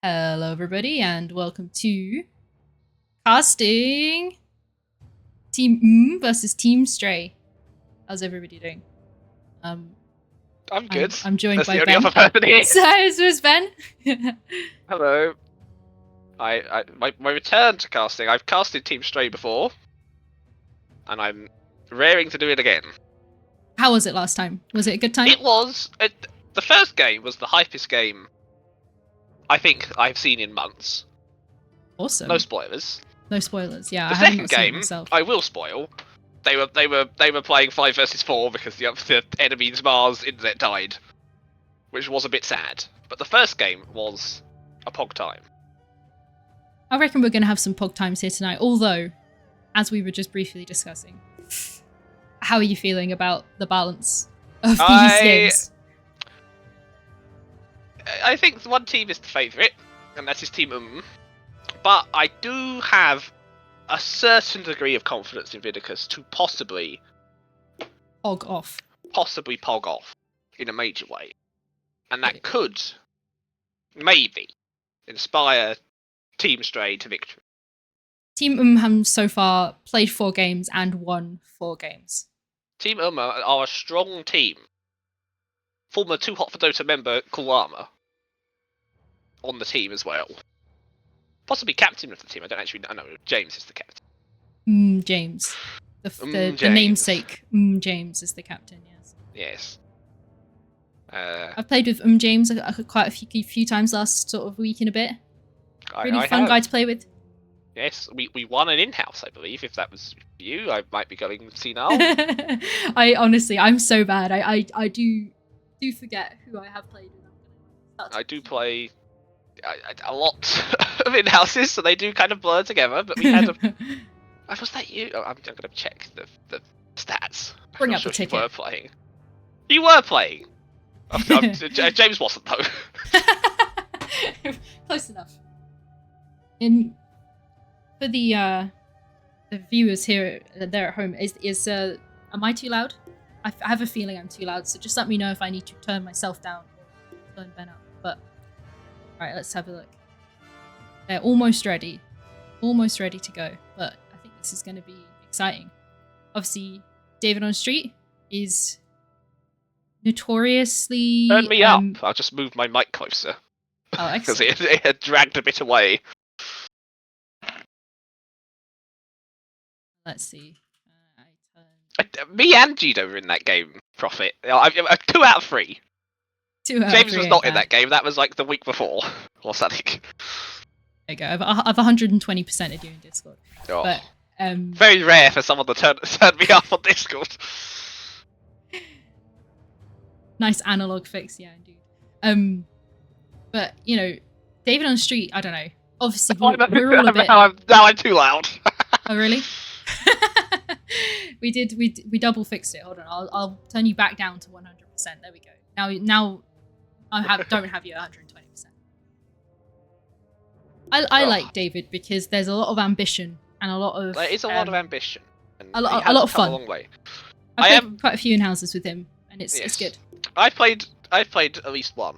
Hello, everybody, and welcome to casting Team versus Team Stray. How's everybody doing? I'm good. I'm joined That's by the only Ben. other person here. ScienceWhizBen. Hello. My return to casting. I've casted Team Stray before, and I'm raring to do it again. How was it last time? Was it a good time? It was. The first game was the hypest game I think I've seen in months. Awesome. No spoilers. No spoilers. Yeah, The I haven't second seen it game, myself. I will spoil. They were playing 5 versus 4 because the enemy's Mars internet died, which was a bit sad. But the first game was a pog time. I reckon we're going to have some pog times here tonight. Although, as we were just briefly discussing, how are you feeling about the balance of these games? I think one team is the favourite, and that is Team But I do have a certain degree of confidence in Vidicus to possibly pog off in a major way. And that could, maybe, inspire Team Stray to victory. Team have so far played 4 games and won 4 games. Team are a strong team. Former Too Hot for Dota member Llama on the team as well. Possibly captain of the team. I don't actually know. James is the captain. James. The namesake. James is the captain, yes. Yes. I've played with James quite a few times last sort of week and a bit. Really fun guy to play with. Yes, we won an in-house, I believe. If that was you, I might be going senile. I honestly, I'm so bad. I do forget who I have played with. I do play a lot of in-houses, so they do kind of blur together. But we had a... was that you? Oh, I'm going to check the stats. Bring up the ticket. You were playing. You were playing. James wasn't though. Close enough. For the viewers here, there at home, am I too loud? I have a feeling I'm too loud, so just let me know if I need to turn myself down or turn Ben up. But alright, let's have a look. They're almost ready to go. But I think this is going to be exciting. Obviously, davidonstreet is notoriously... Turn me up. I'll just move my mic closer. Oh, because it had dragged a bit away. Let's see. Me and GDoe were in that game, Prophet. 2 out of 3. James was not in that game. That was like the week before or something. There you go. I've 120%ed you in Discord. Oh. But very rare for someone to turn me up on Discord. Nice analog fix, yeah, indeed. But you know, davidonstreet, I don't know. Obviously, we're all a bit. Now I'm too loud. Oh really? we double fixed it. Hold on, I'll turn you back down to 100%. There we go. Now I don't have you at 120%. I like David because there's a lot of ambition and a lot of. There is a lot of ambition. And a lot of fun. A long way. I've played quite a few in-houses with him, and it's good. I've played at least one.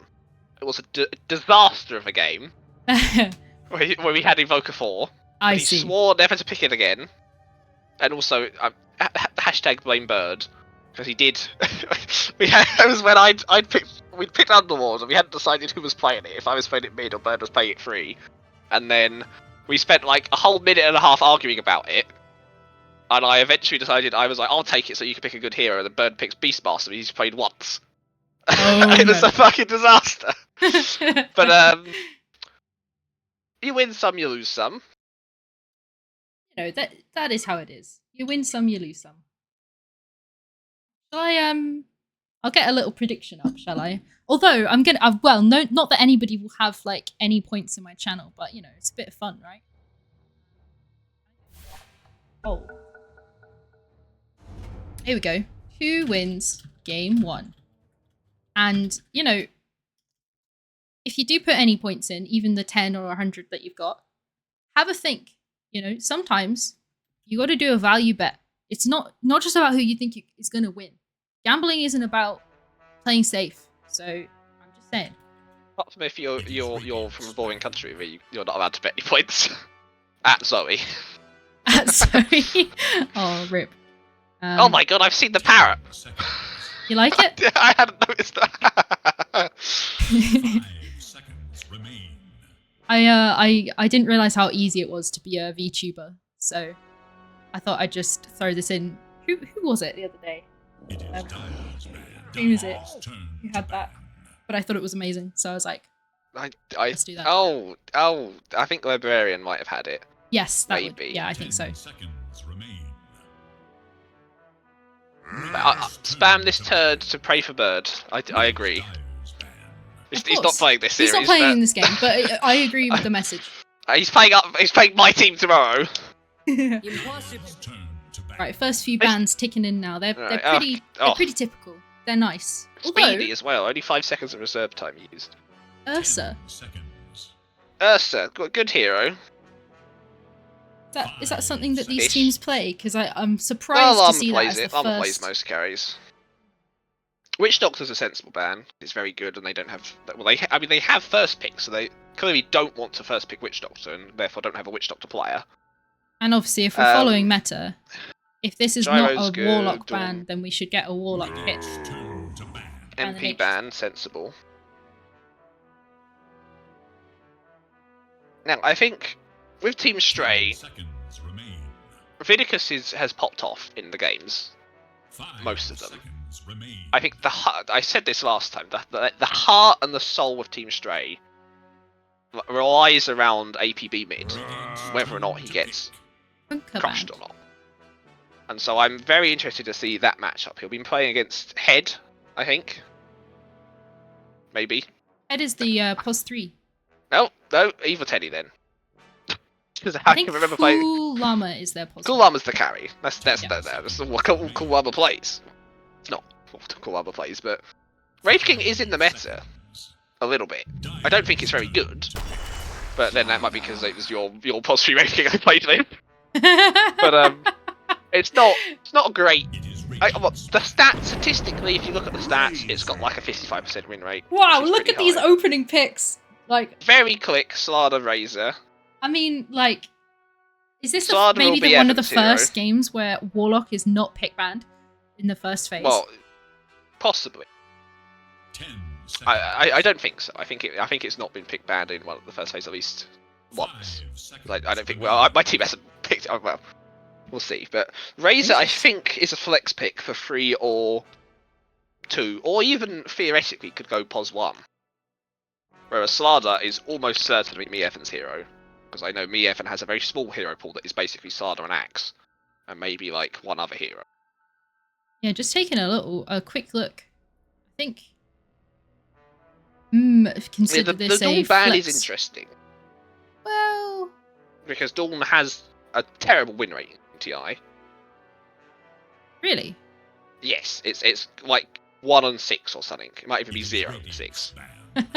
It was a disaster of a game where we had Evoker 4. He swore never to pick it again. And also, hashtag blame Bird, because he did. It was when we'd picked Underworld and we hadn't decided who was playing it. If I was playing it mid or Bird was playing it free, and then we spent like a whole minute and a half arguing about it. And I eventually decided I was like, I'll take it so you can pick a good hero. And the Bird picks Beastmaster, and he's played once. Oh, it was a fucking disaster. But you win some, you lose some. You know, that is how it is. You win some, you lose some. Shall I I'll get a little prediction up, shall I? Although I'm gonna well, no, not that anybody will have like any points in my channel, but you know, it's a bit of fun, right? Oh. Here we go. Who wins game 1? And, you know, if you do put any points in, even the 10 or 100 that you've got, have a think. You know, sometimes you got to do a value bet. It's not just about who you think is going to win. Gambling isn't about playing safe. So, I'm just saying. Apart from if you're from a boring country where you're not allowed to bet any points. At Zoe. Sorry. Oh, rip. Oh my god, I've seen the parrot! You like it? I hadn't noticed that. 5 seconds remain. I didn't realize how easy it was to be a VTuber, so I thought I'd just throw this in. Who was it the other day? It is Dial's man. Who is it? Dial's turn Who to had that? ban. But I thought it was amazing, so I was like, I let's do that. Oh, I think Librarian might have had it. Yes, that would. Maybe. Yeah, I think so. 10 seconds remain. Spam this turd to pray for bird. I agree. Dial's ban. He's not playing this series. He's not playing but in this game, but I agree with the message. He's playing my team tomorrow. Dial's turn to ban. Right, first few bans ticking in now. They're Right, pretty oh. they're pretty typical. They're nice. Speedy as well. Only 5 seconds of reserve time used. Although Ursa, 10 seconds. Ursa, good hero. is that something that these Ish. teams play? Because I'm surprised Well, to see that as the Llama plays first. most carries. Witch Doctor's a sensible ban. It's very good, and they don't have. Well, they have first pick, so they clearly don't want to first pick Witch Doctor, and therefore don't have a Witch Doctor player. And obviously, if we're following meta, if this is not Gyro's a good, Warlock Dawn. ban, then we should get a Warlock hit. Turn to ban. And MP then ban, sensible. Now, I think with Team Stray, 10 seconds remain. Vidicus has popped off in the games. 5 Most of them. seconds remain. I think the heart. I said this last time. The heart and the soul of Team Stray relies around APB mid, whether or not he gets Bunker crushed band. or not. And so I'm very interested to see that matchup. He'll be playing against Head, I think. Maybe. Head is the pos 3. No, Evil Teddy then. Because I I think can remember playing. Cool Llama is their pos. Cool Llama's the carry. That's Yeah. what Cool Llama plays. It's not what Cool Llama plays, but Wraith King is in the meta a little bit. I don't think it's very good, but then that might be because it was your pos 3 Wraith King I played with. But it's not great. It is The stats, statistically, if you look at the stats, it's got like a 55% win rate. Wow, which is look pretty at these high. opening picks. Like, Very quick, Slada Razor. I mean, like, is this Slada will maybe be one of the Evan's hero. first games where Warlock is not pick banned in the first phase? Well, possibly. 10 seconds. I don't think so. I think it's not been pick banned in one of the first phase at least once. 5 seconds Like, I don't think. remain. Well, my team hasn't picked. Oh, well, we'll see. But Razor, I think, is a flex pick for 3 or 2, or even theoretically could go pos 1. Whereas Slada is almost certainly me Evan's hero, because I know me Evan has a very small hero pool that is basically Slada and Axe, and maybe like one other hero. Yeah, just taking a quick look. I think. Consider the this a Dawn ban flex. is interesting Well, because Dawn has a terrible win rate in TI. really? Yes, it's like 1 on 6 or something. It might even be It is 0 on Radiant's 6 ban.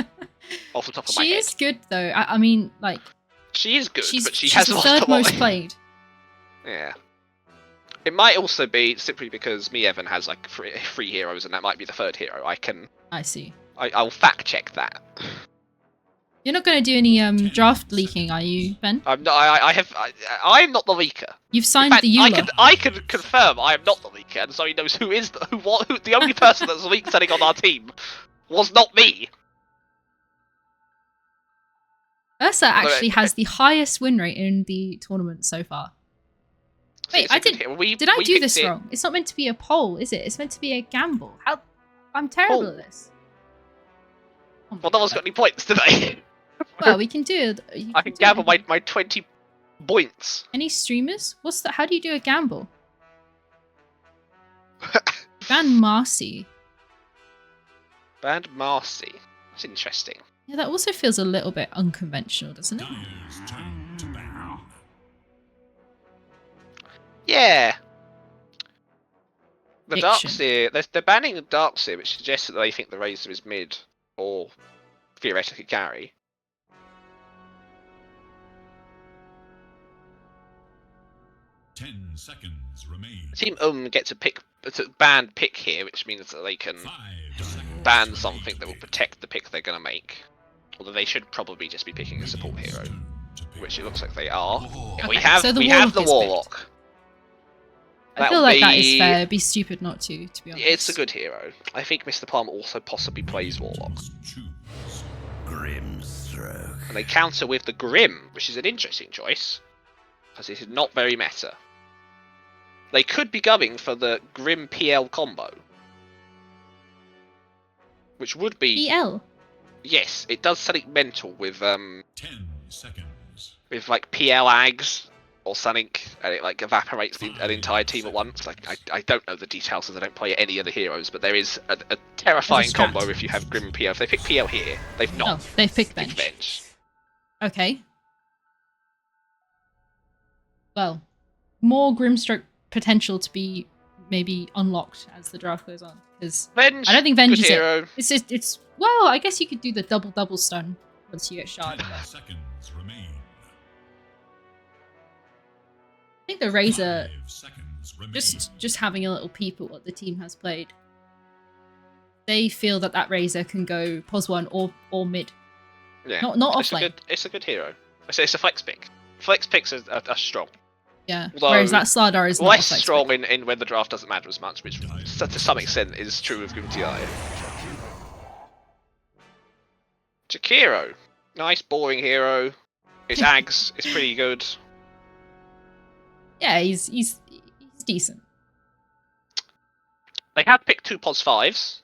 off the top of my She head. is good though. I mean, like, She is good, she's but she she's has the lost third a lot. most played. Yeah. It might also be simply because me Evan has like three heroes, and that might be the third hero. I see. I'll fact check that. You're not going to do any draft leaking, are you, Ben? I'm not. I'm not the leaker. You've In signed fact, the EULA. I can confirm I am not the leaker, and so he knows who the only person that's leak setting on our team was not me. Ursa actually has the highest win rate in the tournament so far. Wait, It's a I good did. hero. Did I we do picked this it- wrong? It's not meant to be a poll, is it? It's meant to be a gamble. How? I'm terrible Poll. at this. Oh my Well, no one's God. got any points today. Well, we can do it. I can gather my 20 points. Any streamers? What's that? How do you do a gamble? Van Marcy. Band Marcy. That's interesting. Yeah, that also feels a little bit unconventional, doesn't it? Dyer's turn to ban. Yeah. The Diction. Darkseer, they're banning the Darkseer, which suggests that they think the Razor is mid, or theoretically carry. 10 seconds remain. Team gets a ban pick here, which means that they can 5 seconds. ban something that will protect the pick they're going to make. Although they should probably just be picking a support hero, which it looks like they are. Yeah, we Okay, have so the we have Warlock the is picked. Warlock. I feel like that is fair. It'd be stupid not to be honest. It's a good hero. I think Mr. Plum also possibly plays Warlock. Grimstroke. And they counter with the Grim, which is an interesting choice, because it is not very meta. They could be going for the Grim PL combo, which would be PL. Yes, it does something mental with 10 seconds. with like PL Ags or something, and it like evaporates an entire team at once. Like I don't know the details because I don't play any of the heroes, but there is a terrifying strat. combo if you have Grim and PL. If they pick PL here, they've not. Oh, they've picked Picked bench. Okay. Well, more Grimstroke potential to be maybe unlocked as the draft goes on, because Venge, I don't think Venge good is hero. it. It's well, I guess you could do the double stun once you get shard. 10 I seconds remain. think the Razor, 5 seconds remain. just having a little peep at what the team has played, they feel that Razor can go pos 1 or mid. Yeah, Not off lane. It's a good hero. It's a flex pick. Flex picks are strong. Yeah. Although Whereas that Slardar is not Less a flex strong pick. in when the draft doesn't matter as much, which to some extent is true of Grim TI. Jakiro, nice boring hero. His Ags is pretty good. Yeah, he's decent. They have picked 2 pos 5s,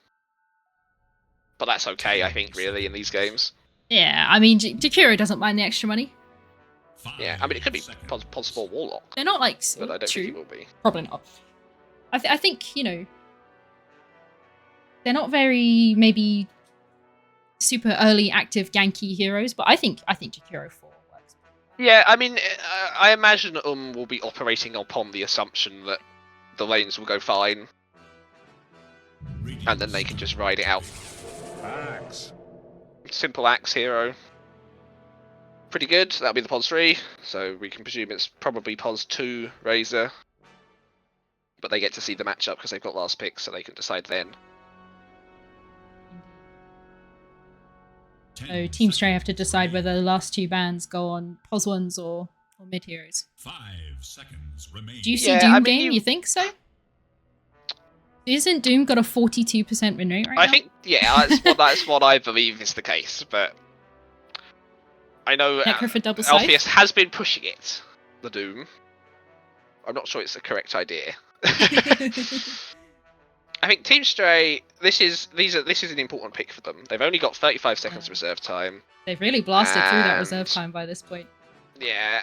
but that's okay, I think, really, in these games. Yeah, I mean, Jakiro doesn't mind the extra money. Yeah, I mean, it could be pos 4 Warlock, They're not like but I don't true. think it will be. Probably not. I think, you know, they're not very maybe super early active ganky heroes, but I think Jakiro 4 works. Yeah, I mean, I imagine will be operating upon the assumption that the lanes will go fine, and then they can just ride it out. Axe. Simple axe hero. Pretty good, that'll be the pos 3, so we can presume it's probably pos 2 Razor. But they get to see the matchup because they've got last pick, so they can decide then. So Team Stray have to decide whether the last 2 bans go on pos 1s or mid heroes. 5 seconds remain. Do you see Yeah, Doom I mean, game? You think so? Isn't Doom got a 42% win rate right now? I think, yeah, that's what I believe is the case, but I know Necro for double scythe? Alpheus has been pushing it, the Doom. I'm not sure it's the correct idea. I think Team Stray, this is an important pick for them. They've only got 35 seconds reserve time. They've really blasted through that And- reserve time by this point. Yeah,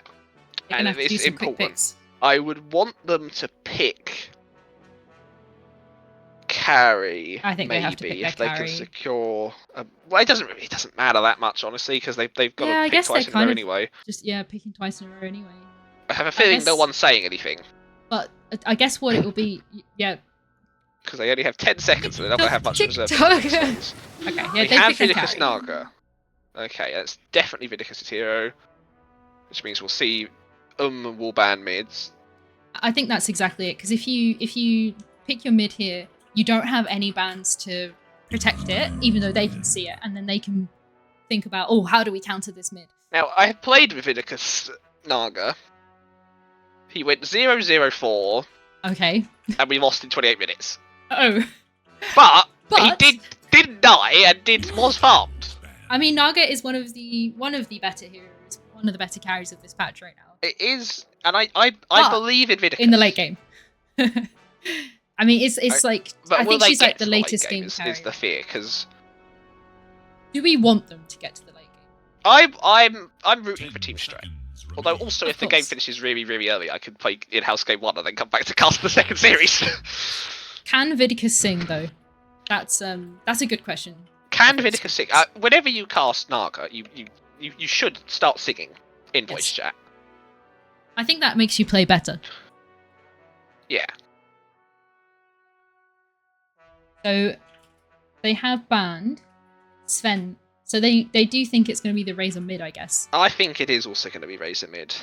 They're and gonna have to do it's some quick important. picks. I would want them to pick carry. I think they maybe, have to pick if their they carry. can secure. Well, it doesn't matter that much, honestly, because they've got Yeah, I to pick guess twice they're in a row kind of- anyway. Just, yeah, picking twice in a row anyway. I have a feeling no guess- one's saying anything But I guess what it will be, yeah. because they only have 10 seconds and they're not going to have much reserve. TikTok. for the next ones. Okay, yeah, They they have picked their Vidicus carry. Naga. Okay, that's definitely Vidicus' hero, which means we'll see will ban mids. I think that's exactly it, because if you pick your mid here, you don't have any bans to protect it, even though they can see it, and then they can think about, oh, how do we counter this mid? Now, I have played with Vidicus Naga. He went 0-0-4, Okay. and we lost in 28 minutes. Oh. But he But- didn't die and was farmed. I mean, Naga is one of the better heroes, one of the better carries of this patch right now. It is, and I But believe in Vidicus. In the late game. I mean, it's like, But I will think they she's like get the to late latest game is carry. the fear, because Do we want them to get to the late game? I'm rooting for 10 Team Stray. seconds Although remain. also, Of if the game course. finishes really, really early, I could play in-house game 1 and then come back to cast the second series. Can Vidicus sing though? That's a good question. Can Yes. Vidicus sing? Whenever you cast Naga, you should start singing in voice chat. I think that makes you play better. Yeah. So they have banned Sven. So they do think it's going to be the Razor mid, I guess. I think it is also going to be Razor mid.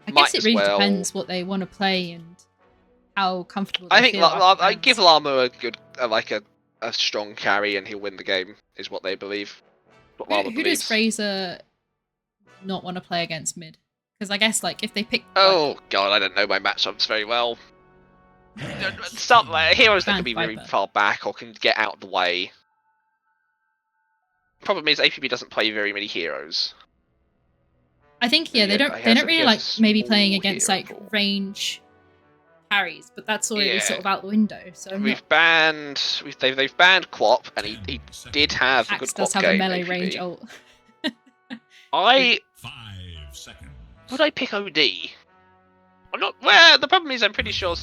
I Might guess it as really well. depends what they want to play and how comfortable they I think feel after I bans. give Llama a good, a strong carry, and he'll win the game. Is what they believe. What Llama Who does believes. Fraser not want to play against mid? Because I guess like if they pick. Oh god, I don't know my matchups very well. Some heroes that can be really Viper. far back or can get out of the way. Problem is, APB doesn't play very many heroes. I think they don't really like maybe playing against like range carries, but that's already sort of out the window. So they've banned Quap, and he did have a good Axe Quap does have game. a melee APB. range ult. $5 seconds. Would I pick OD? I'm not. Well, the problem is I'm pretty sure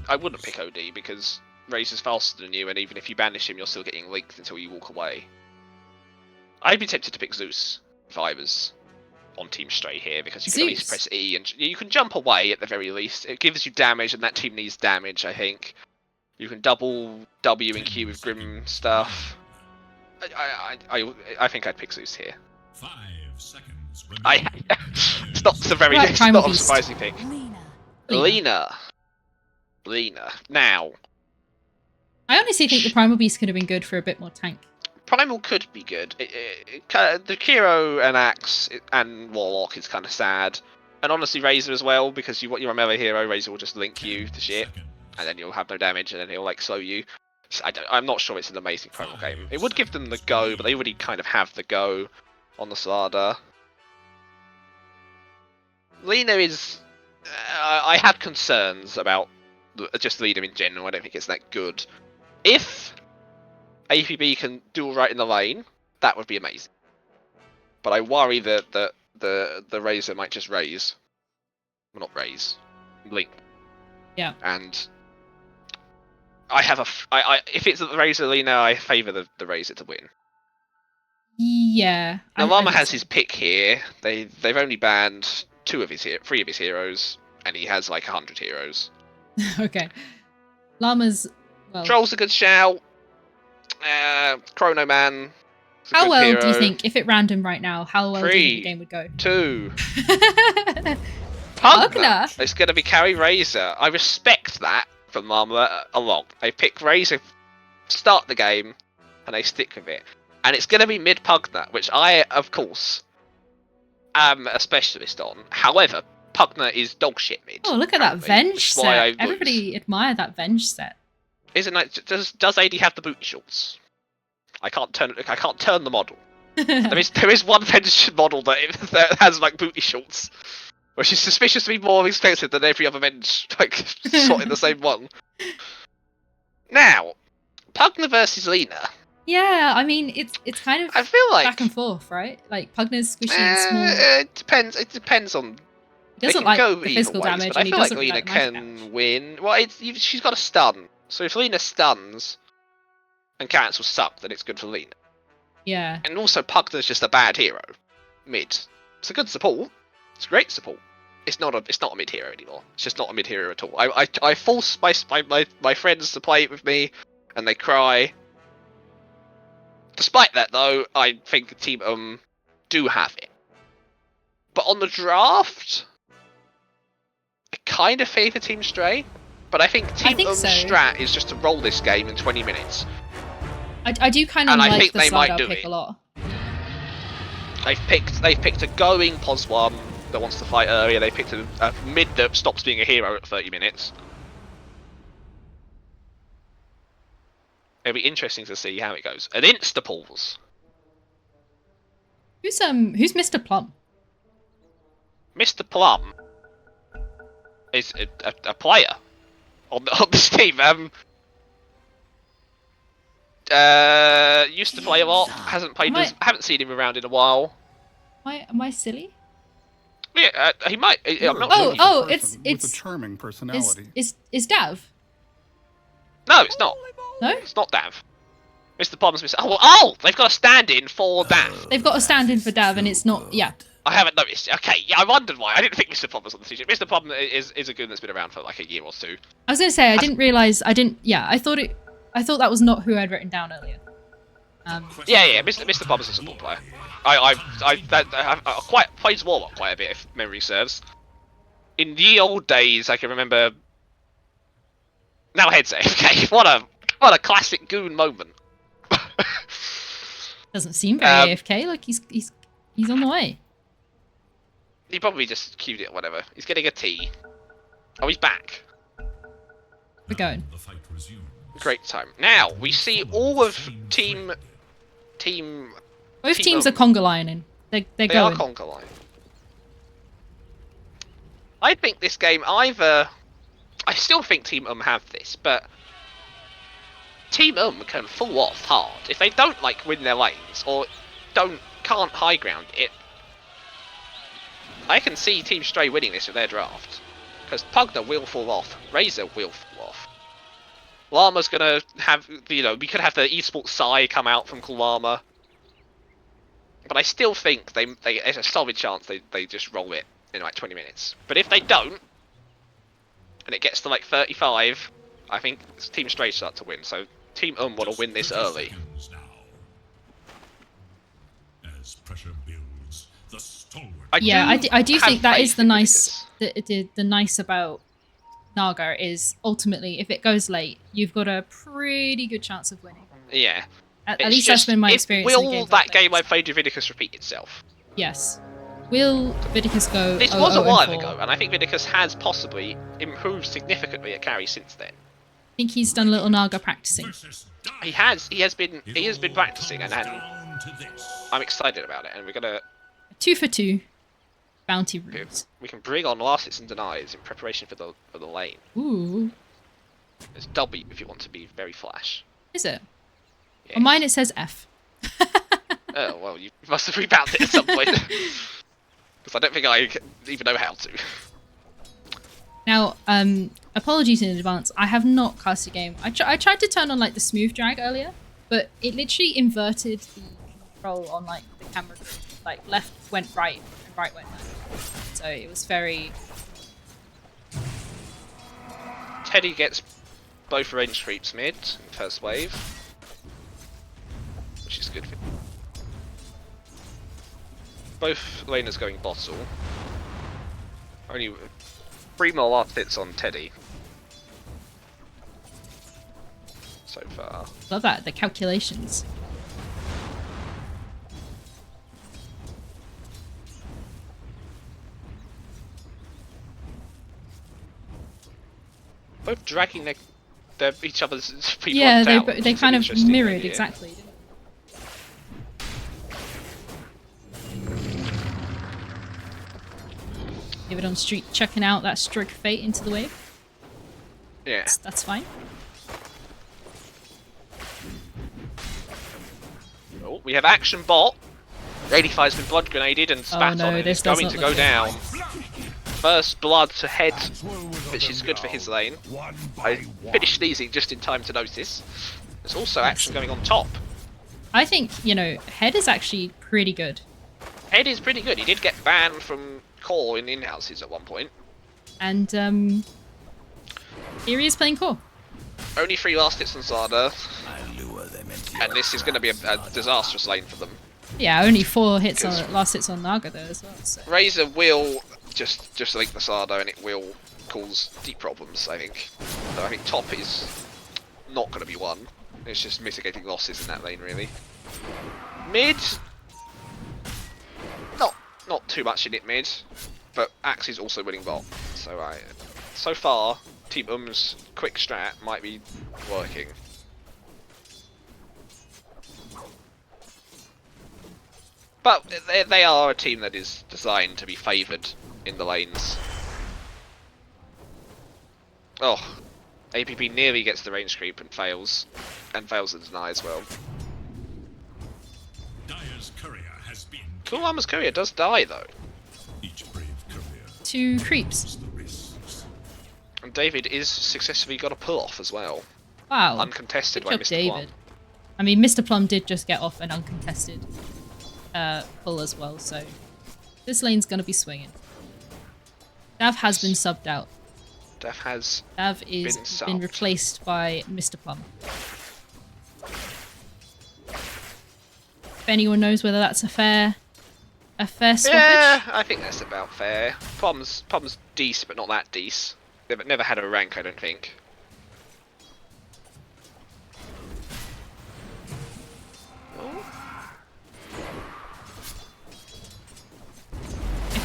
I wouldn't pick OD because Razor's faster than you, and even if you banish him, you're still getting linked until you walk away. I'd be tempted to pick Zeus if I was on Team Stray here, because you can at least press E and you can jump away at the very least. It gives you damage, and that team needs damage, I think. You can double W and Q with Grim stuff. I think I'd pick Zeus here. 5 seconds remaining. It's not a surprising pick. Lena. Now, I honestly think the Primal Beast could have been good for a bit more tank. Primal could be good. The Kiro and Axe and Warlock is kind of sad. And honestly Razor as well, because you're a melee hero, Razor will just link you to shit. And then you'll have no damage, and then he'll like slow you. So I'm not sure it's an amazing Primal game. It would give them the go, but they already kind of have the go on the Slada. Lena is... I had concerns about just Lena in general. I don't think it's that good. If APB can do alright in the lane, that would be amazing. But I worry that the Razor might just raise. Well, not raise. Link. Yeah. And I have if it's the Razor Lena, I favour the Razor to win. Yeah. Now Llama has his pick here. They've only banned 3 of his heroes, and he has like 100 heroes. Okay. Llama's Troll's a good shout. Chrono Man. How well do you think, if it random right now, how well do you think the game would go? 2. Pugna! It's going to be carry Razor. I respect that from Llama a lot. They pick Razor, start the game, and they stick with it. And it's going to be mid Pugna, which I, of course, am a specialist on. However, Pugna is dog shit mid. Oh, look at that Venge set. Everybody admire that Venge set. Isn't it? Does AD have the booty shorts? I can't turn the model. there is one Venge model that has like booty shorts, which is suspiciously more expensive than every other Venge, like sort in the same one. Now, Pugna versus Lena. Yeah, I mean it's kind of I feel like back and forth, right? Like Pugna's squishy and small. It depends on. He doesn't like the physical damage, but I and he feel like doesn't Lena like the magic can damage. win. Well, she's got a stun, so if Lena stuns and cancels suck, then it's good for Lena. Yeah. And also, Pugna's just a bad hero. Mid. It's a good support. It's great support. It's not a mid hero anymore. It's just not a mid hero at all. I force my friends to play it with me, and they cry. Despite that, though, I think Team do have it. But on the draft, I kind of favour Team Stray. But I think Team Strat is just to roll this game in 20 minutes. I do kind of like the Slada pick a lot. They've picked a going pos one that wants to fight earlier. They picked a mid that stops being a hero at 30 minutes. It'll be interesting to see how it goes. An insta-pulse. Who's Mr. Plum? Mr. Plum is a player on this team. Used to play a lot. Haven't seen him around in a while. Am I silly? Yeah, he might. I'm not sure. It's a charming personality. Is Dav? No, it's not. No? It's not Dav. Mr. Plum's Mr. Oh, they've got a stand-in for Dav. They've got a stand-in for Dav, and it's not. Yeah. I haven't noticed. Okay, yeah, I wondered why. I didn't think Mr. Plum was on the t-shirt. Mr. Plum is a goon that's been around for like a year or 2. I was gonna say I didn't realize. Yeah, I thought that was not who I'd written down earlier. Yeah. Mr. Plum is a support player. I quite played Warlock quite a bit, if memory serves. In the old days, I can remember. Now headset. Okay, what a classic goon moment. Doesn't seem very AFK. Like he's on the way. He probably just queued it or whatever. He's getting a tea. Oh, he's back. We're going. The fight resumes. Great time. Now we see all of team. Both team teams are conga lining. They're They going. are conga line. I think this game either. I still think Team have this, but Team can fall off hard if they don't like win their lanes or can't high ground it. I can see Team Stray winning this with their draft because Pugna will fall off, Razor will fall off. Llama's gonna have, we could have the esports Psy come out from Llama, but I still think there's a solid chance they just roll it in like 20 minutes. But if they don't, and it gets to like 35, I think Team Stray start to win. So Team want to win this early. As pressure builds, the stalwart. I do think that is the Vidicus. the nice about Naga is ultimately if it goes late, you've got a pretty good chance of winning. Yeah. At least that's been my experience. Will that game I played with Vidicus repeat itself? Yes. Will Vidicus go? This was a while ago, and I think Vidicus has possibly improved significantly at carry since then. I think he's done a little Naga practicing. He has been practicing, and I'm excited about it. And we're gonna 2 for 2 bounty runes. we can bring on last hits and denies in preparation for the lane. Ooh, It's W if you want to be very flash. is it? Yeah. On mine it says F. Oh well, you must have rebounded it at some point. Because I don't think I even know how to. Now, apologies in advance. I have not cast a game. I tried to turn on like the smooth drag earlier, but it literally inverted the control on like the camera. Like left went right and right went left. So it was very. Teddy gets both range creeps mid in first wave, which is good for him. Both laners going bottle. Only 3 more last hits on Teddy so far. Love that, the calculations. Both dragging each other's people Yeah, down. they kind of Interesting mirrored idea. exactly. Didn't davidonstreet checking out that stroke of fate into the wave. Yeah. That's fine. Oh, we have action bot. ADFire's been blood grenaded and spat no, on it. this It's does going not to look go good. down. First blood to head, which is good for his lane. I finished sneezing just in time to notice. There's also action going on top. I think, Head is actually pretty good. Head is pretty good. He did get banned from core in in-houses at one point. And here he is playing core. Only 3 last hits on Zada. And this is going to be a disastrous lane for them. Yeah, only 4 hits on last hits on Naga though as well. So. Razor will just link the Sardo and it will cause deep problems, I think. So I think top is not going to be won. It's just mitigating losses in that lane, really. Mid, not too much in it mid, but Axe is also winning bot. So far, Team quick strat might be working. But they are a team that is designed to be favoured in the lanes. Oh, APP nearly gets the range creep and fails the deny as well. Dyer's courier has been Cool Llama's courier does die though, each brave courier 2 creeps. is the risks. and David is successfully got a pull off as well, Wow. uncontested Good by job, Mr. David. Plum. I mean, Mr. Plum did just get off an uncontested pull as well, so this lane's gonna be swinging. Dav has been subbed out. Dav is been replaced by Mr. Plum. If anyone knows whether that's a fair swappage. Yeah, I think that's about fair. Plum's decent, but not that decent. Never had a rank, I don't think. Oh.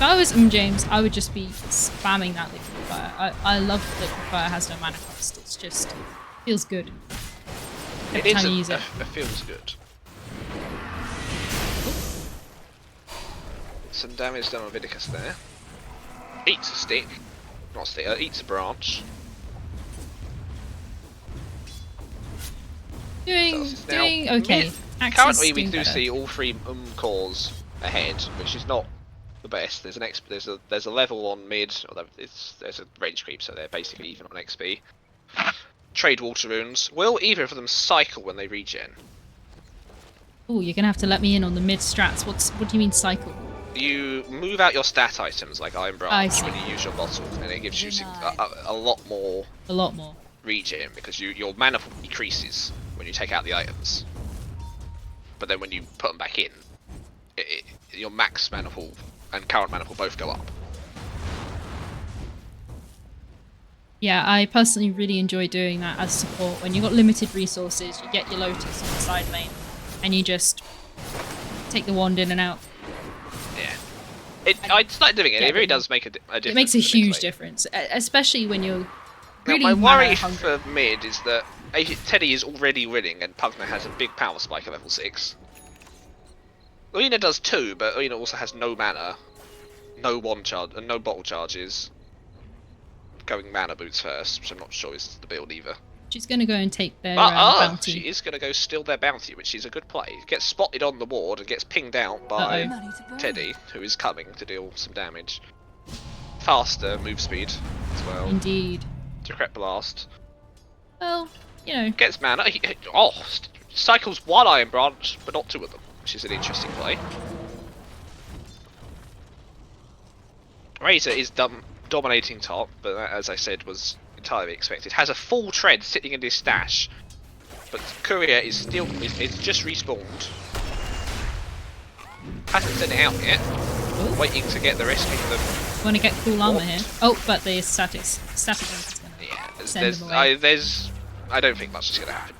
I was James, I would just be spamming that liquefier. I love that liquefier has no mana cost. It's just feels good. It Every time you use it. It feels good. Some damage done on Vidicus there. Eats a stick. Not a stick, eats a branch. Doing okay. Axis Currently, we doing do better. see all three cores ahead, which is not the best. There's a level on mid, although there's a range creep, so they're basically even on XP. Trade water runes. Will either of them cycle when they regen? Oh, you're gonna have to let me in on the mid strats. What do you mean cycle? You move out your stat items like Iron I Branch see. when you use your bottle, and it gives you a lot more A lot more. regen because your mana pool decreases when you take out the items. But then when you put them back in, your max mana pool and current mana pool both go up. Yeah, I personally really enjoy doing that as support. When you've got limited resources, you get your Lotus on the side lane, and you just take the wand in and out. Yeah. I started doing it, Yeah, it really does make a difference. It makes a in the huge mid lane. difference, especially when you're Now, really my worry mana hungry. for mid is that Teddy is already winning and Pugna has a big power spike at level 6. Lina does too, but Lina also has no mana, no wand charge, and no bottle charges. Going mana boots first, which I'm not sure is the build either. She's gonna go and take their But bounty. she is going to go steal their bounty, which is a good play. Gets spotted on the ward and gets pinged out by Teddy, who is coming to deal some damage. Faster move speed as well. Indeed. Decrepit Blast. Well, you know. Gets mana. Cycles one Iron Branch, but not two of them, which is an interesting play. Razor is dominating top, but that, as I said, was entirely expected. Has a full tread sitting in his stash, but Courier is still is just respawned. Hasn't sent it out yet. Ooh. Waiting to get the rest of them. Want to get cool Llama What? here? Oh, but the static link is gonna Yeah, send them away. I don't think much is going to happen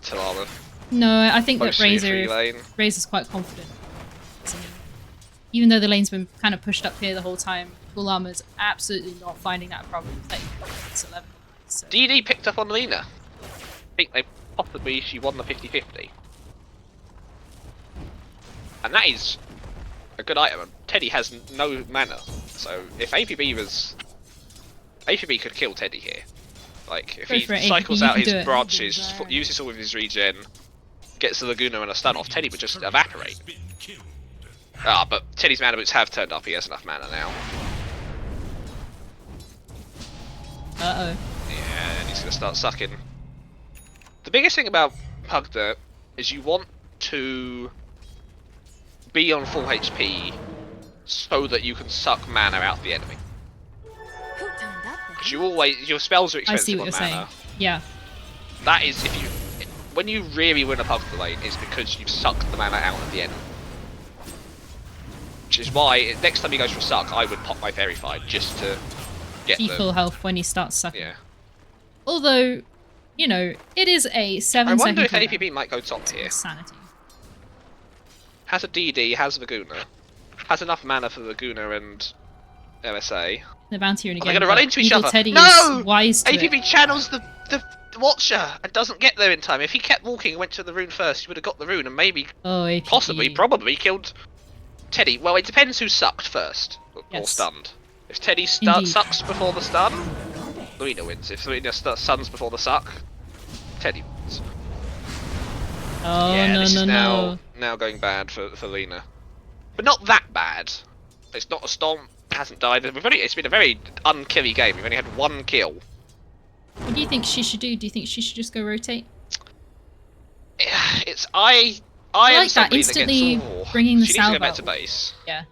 to Llama. No, I think that Mostly a free Razor lane. Razor's quite confident. Even though the lane's been kind of pushed up here the whole time, cool Llama's absolutely not finding that a problem. It's 11. So. DD picked up on Lina. I think they possibly she won the 50-50. And that is a good item. Teddy has no mana, so if APB could kill Teddy here. Like if Go he for it, cycles APB, you out can his do it. branches, uses all of his regen, gets the Laguna and a stun off, Teddy would just evaporate. Been killed. But Teddy's mana boots have turned up. He has enough mana now. Uh-oh. Yeah, and he's gonna start sucking. The biggest thing about Pugda is you want to be on full HP so that you can suck mana out the enemy. Because your spells are I see expensive what on you're mana. saying. Yeah. That is when you really win a Pugda lane, it's because you've sucked the mana out of the enemy. Which is why next time he goes for a suck, I would pop my Verify just to get Be them. full health when he starts sucking. Yeah. Although, you know, it is a 7 I wonder if second cooldown. APB might go top here. Sanity. Has a DD, has Laguna. Has enough mana for Laguna and MSA. The bounty rune Are again. they going to run but into each Evil other? Teddy No! is wise to APB it. channels the Watcher and doesn't get there in time. If he kept walking and went to the rune first, he would have got the rune and maybe, Oh, APB. possibly, probably killed Teddy. Well, it depends who sucked first or Yes. stunned. If Teddy Indeed. sucks before the stun, Lina wins. If Lina stuns before the suck, Teddy wins. Oh, Yeah, no, this no, is no. now going bad for Lina. But not that bad. It's not a storm, hasn't died. It's been a very unkilly game. We've only had one kill. What do you think she should do? Do you think she should just go rotate? I I am like that, somebody instantly that gets, bringing the she needs to go salve back out. to base. Yeah.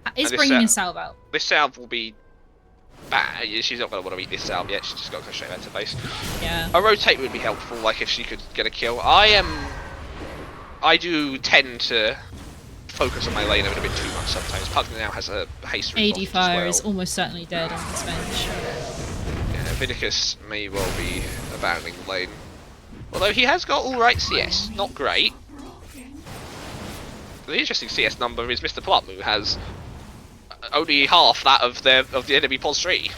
And Is this bringing a salve- salve out. This salve will be bad. She's not going to want to eat this salve yet. She's just got to go straight back to base. Yeah. A rotate would be helpful, like if she could get a kill. I do tend to focus on my lane a little bit too much sometimes. Pugna now has a haste ADFire as well. is almost certainly dead on this bench. Yeah, Vidicus may well be abandoning the lane. Although he has got alright CS. Not great. The interesting CS number is Mr. Plum, who has only half that of the enemy pos tree.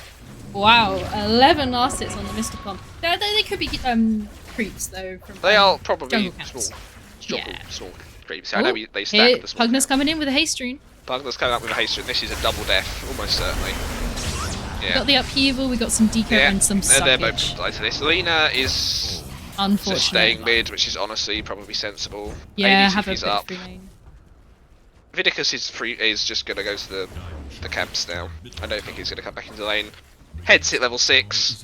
Wow, 11 last hits on the Mr. Plum. They could be creeps though. From They are probably jungle camps. small creeps. I know they stack the small Pugner's camp. coming in with a haste rune. Pugner's coming up with a haste rune. This is a double death, almost certainly. We Yeah. got the upheaval, we got some deco and some they're both suckage. died to this. Lena is Unfortunately. just staying mid, which is honestly probably sensible. Yeah, AD's have a if he's bit up. free lane. Vidicus is just gonna go to the camps now. I don't think he's gonna come back into lane. Head's at level 6.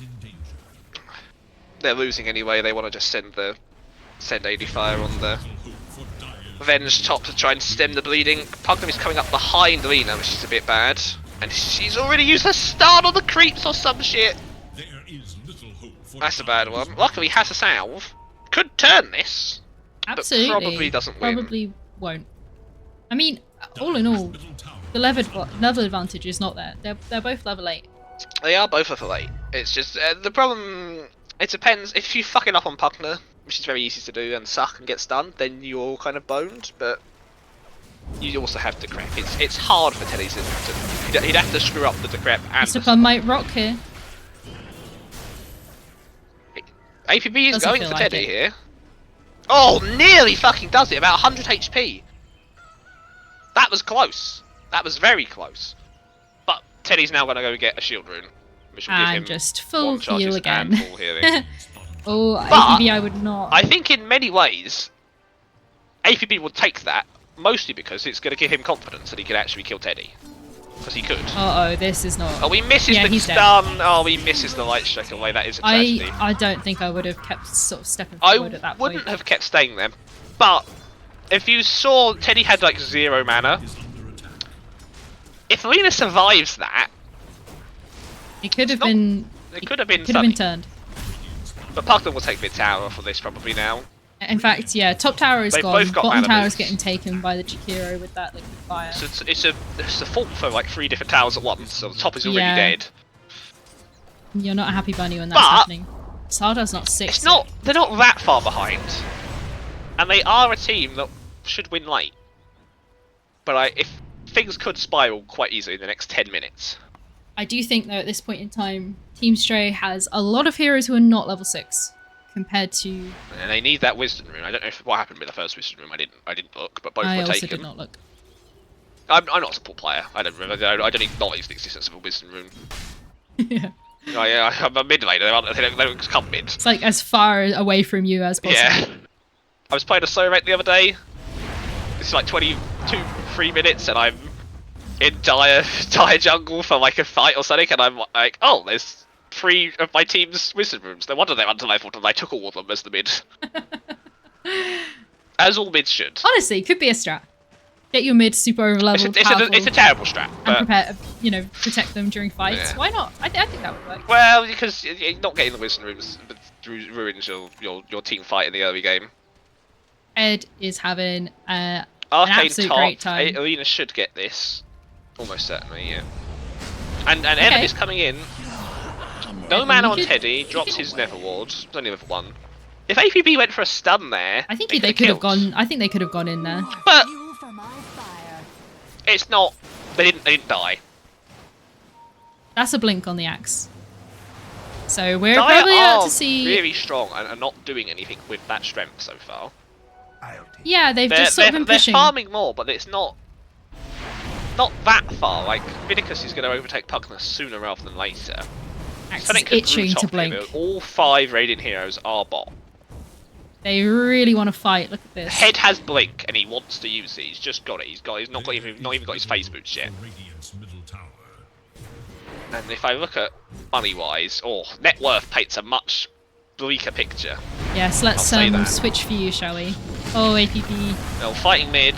They're losing anyway. They want to just send ADFire on the Venge top to try and stem the bleeding. Pugner is coming up behind Lena, which is a bit bad. And she's already used her stun on the creeps or some shit. There is little hope for That's a bad one. Luckily, has a salve. Could turn this. Absolutely. But probably doesn't win. Probably won't. I mean, all in all, the level advantage is not there. They're both level 8. They are both level 8. It's just the problem. It depends. If you fuck it up on Pugner, which is very easy to do, and suck and get stunned, then you're all kind of boned. But you also have Decrep. It's hard for Teddy to. He'd have to screw up the Decrep and. Mr. Plum might rock here. APB is Doesn't going feel for like Teddy it. here. Oh, nearly fucking does it. About 100 HP. That was close. That was very close. But Teddy's now going to go get a shield rune, which will give him just full one charges heal again. and full healing. Oh, But APB I would not. I think in many ways, APB will take that, mostly because it's going to give him confidence that he can actually kill Teddy. Because he could. Uh oh, this is not. Oh, he misses Yeah, the he's dead. stun. Oh, he misses the light strike away. That is a tragedy. I don't think I would have kept sort of stepping I forward at that wouldn't point. have kept staying there. But if you saw Teddy had like 0 mana, if Lena survives that, It could have not- been. it could have been Could have been funny. turned. But Pugner will take mid tower off of this probably now. In fact, yeah, top tower is They've gone. both got Bottom mana tower is moves. getting taken by the Chikiro with that liquid fire. So it's a fault for like 3 different towers at once. So the top is already Yeah. dead. You're not a happy bunny when that's But- happening. Sardar's not 6. It's not. They're not that far behind, and they are a team that should win late. But if things could spiral quite easily in the next 10 minutes. I do think though at this point in time, Team Stray has a lot of heroes who are not level 6 compared to. And they need that wisdom rune. I don't know what happened with the first wisdom rune. I didn't look, but both I were also taken. did not look. I'm not a support player. I don't acknowledge the existence of a wisdom rune. Yeah. Oh yeah, I'm a mid laner. They don't come mid. It's like as far away from you as possible. Yeah. I was playing a solo rate the other day. It's like 22-3 minutes, and I'm in dire jungle for like a fight or something, and I'm like, oh, there's 3 of my team's wisdom runes. No wonder they're underleveled, and I took all of them as the mid. As all mids should. Honestly, could be a strat. Get your mid super over leveled, It's a terrible strat, and but prepare, protect them during fights. Yeah. Why not? I think that would work. well, because you're not getting the wisdom runes ruins your team fight in the early game. Ed is having an Arcane absolute top, great time. Alina should get this. Almost certainly, yeah. And Evan is coming in. No Evan, mana you on could- Teddy, drops his Nether Ward. It's only level 1. If APB went for a stun there, I think they they could have killed. gone. I think they could have gone in there. But Fuel for my fire. it's not. They didn't die. That's a blink on the axe. So we're Dire probably about are to see. really strong and are not doing anything with that strength so far. Yeah, they've They're, just sort of they're, been they're pushing. farming more, but it's not that far. Like Vidicus is going to overtake Pugner sooner rather than later. Axe Something is could itching root to up here, blink. but all 5 Radiant heroes are bot. They really want to fight. Look at this. Head has blink and he wants to use it. He's just got it. He's not even got his phase boots yet. Radiant's middle tower. And if I look at money wise, net worth paints a much bleaker picture. Yes, let's I'll say that. switch for you, shall we? Oh, APB. Well, fighting mid.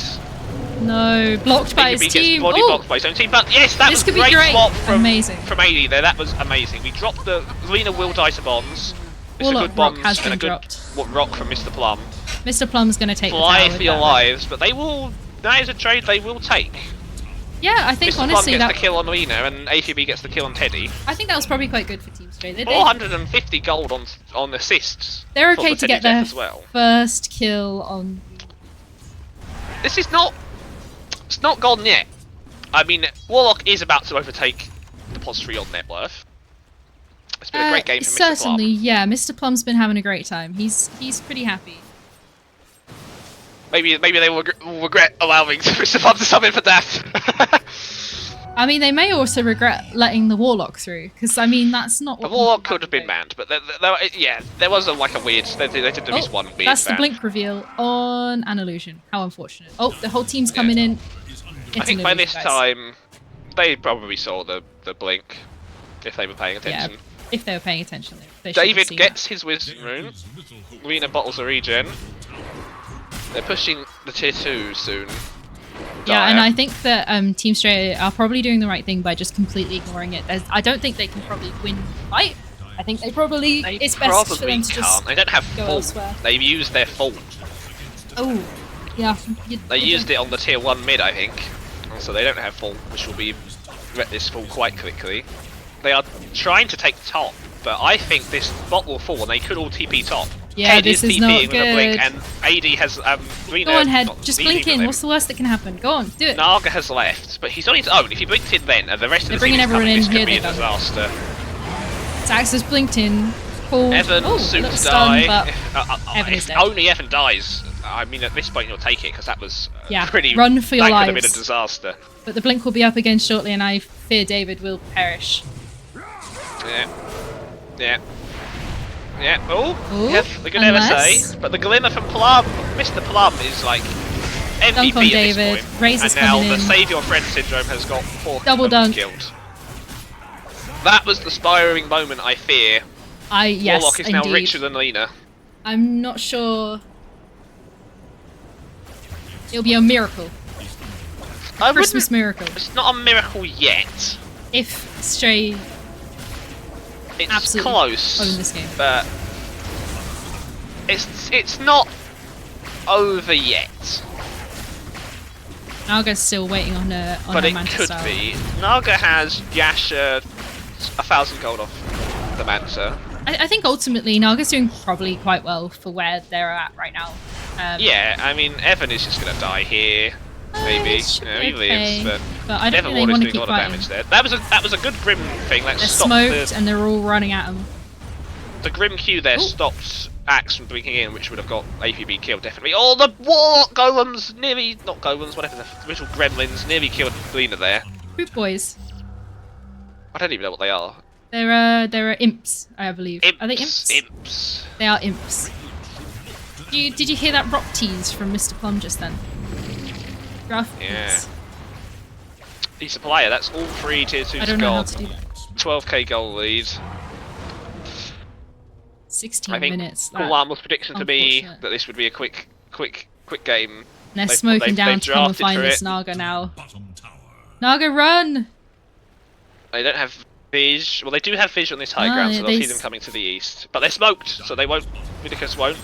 No, blocked by his APB gets team. body Oh, blocked by his own team. But yes, that this was could be great great. swap from Amazing. AD there. That was amazing. We dropped the Lena will die to bombs. It's a Warlock good rock bombs has and been a good dropped. rock from Mr. Plum. Mr. Plum's going to take the Fly tower for with your that. lives, but they will. That is a trade they will take. Yeah, I think Mr. Plum honestly gets that the kill on Lena, and APB gets the kill on Teddy. I think that was probably quite good for Team Stray. They, 450 gold on assists. they're for okay the to Teddy get their death as well. first kill on. This is not. It's not gone yet. I mean, Warlock is about to overtake Depository on net worth. It's been a great game for Mr. Plum. Certainly, yeah. Mr. Plum's been having a great time. He's pretty happy. Maybe they will regret allowing Mr. Plum to sub in for death. I mean, they may also regret letting the Warlock through, because I mean that's not. The What Warlock could have been banned, but there was a weird. They did at least one weird. That's ban. the blink reveal on an illusion. How unfortunate. Oh, the whole team's coming in. I think by this time, they probably saw the blink, if they were paying attention. Yeah, if they were paying attention, they should have David seen gets that. his wisdom rune. Lena bottles a regen. They're pushing the tier 2 soon. Yeah, and I think that Team Stray are probably doing the right thing by just completely ignoring it. I don't think they can probably win the fight. I think it's best for them to just They don't have go full. elsewhere. They've used their full. Oh, yeah. They used it on the tier 1 mid, I think. So they don't have full, which will be this full quite quickly. They are trying to take top, but I think this bot will fall and they could all TP top. Yeah, Head this is TPing not with a blink, good. and AD has Go on, Head. Just blink in. What's the worst that can happen? Go on, do it. Naga has left, but he's on his own. If he blinked in then, and the rest of the bringing team is everyone coming, in this could here, be a they've done it. disaster. Sax has blinked in. Cool. Evan oh, soon little to stun, die. but Evan is If dead. only Evan dies. I mean, at this point you'll take it, because that was Yeah, pretty... run for your that could have been a lives. disaster. But the blink will be up again shortly, and I fear David will perish. Yeah. Oh, Ooh, yeah, the good unless- LSA. But the glimmer from Plum, Mr. Plum is like MVP Dunk on at David. this point. Razor's and now coming the in. Save Your Friend syndrome has got 4 Double dunk. killed. That was the spiraling moment, I fear. Yes, Warlock is indeed. now richer than Lena. I'm not sure. It'll be a miracle. I Christmas wouldn't- miracle. It's not a miracle yet. If Stray It's absolutely close, own this game. but it's not over yet. Naga's still waiting on her But it Manta could style. be. Naga has Yasha 1,000 gold off the Manta. I think ultimately Naga's doing probably quite well for where they're at right now. Yeah, I mean, Evan is just going to die here. Maybe. it should He be lives, okay. but I don't think they Neverward is want to doing a keep lot of fighting. damage there. That was a good Grim thing. That They're stopped smoked and they're all running at them. the Grim Q there Ooh. stopped Axe from blinking in, which would have got APB killed definitely. Oh, the Warlock Golems nearly, not Golems, whatever the little gremlins nearly killed Lena there. Boot boys. I don't even know what they are. They're imps, I believe. Imps. Are they imps? Imps. They are imps. Did you hear that rock tease from Mr. Plum just then? Rough. Yeah. He's a player. That's all 3 tier 2s I don't know how gold. to do that. 12k goal lead. 16 I think minutes. Llama's prediction to be unfortunate. that this would be a quick game. They're They've- smoking they've down to come and drafted find for this it. Naga now. Bottom tower. Naga, run! They don't have Vis. Well, they do have Vis on this high Ah, ground, yeah, so they'll they see them coming to the east. But they're smoked, so they won't. Vidicus won't.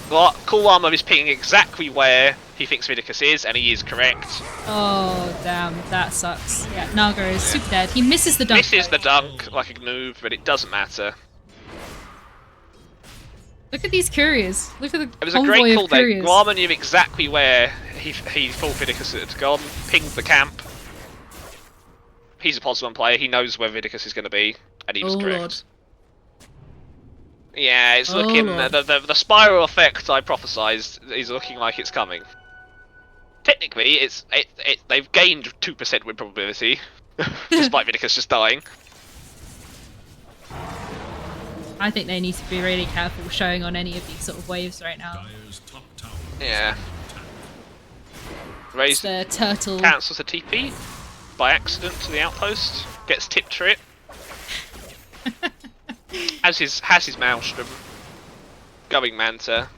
Well, Cool Llama is pinging exactly where he thinks Vidicus is, and he is correct. Oh, damn. That sucks. Yeah, Naga is super dead. He misses the dunk. This is the dunk, like a noob, but it doesn't matter. Look at these couriers. Look at the It was a convoy great of call there. couriers. Llama knew exactly where he thought Vidicus had gone, pinged the camp. He's a Pods 1 player, he knows where Vidicus is going to be, and he was Oh, correct. Lord. Yeah, it's Oh, looking... Lord. The spiral effect I prophesized is looking like it's coming. Technically, they've gained 2% win probability, despite Vidicus just dying. I think they need to be really careful showing on any of these sort of waves right now. Dire's top tower. Yeah. It's Raise the turtle. cancels a TP by accident to the outpost, gets tipped for it. has his Maelstrom. Going Manta.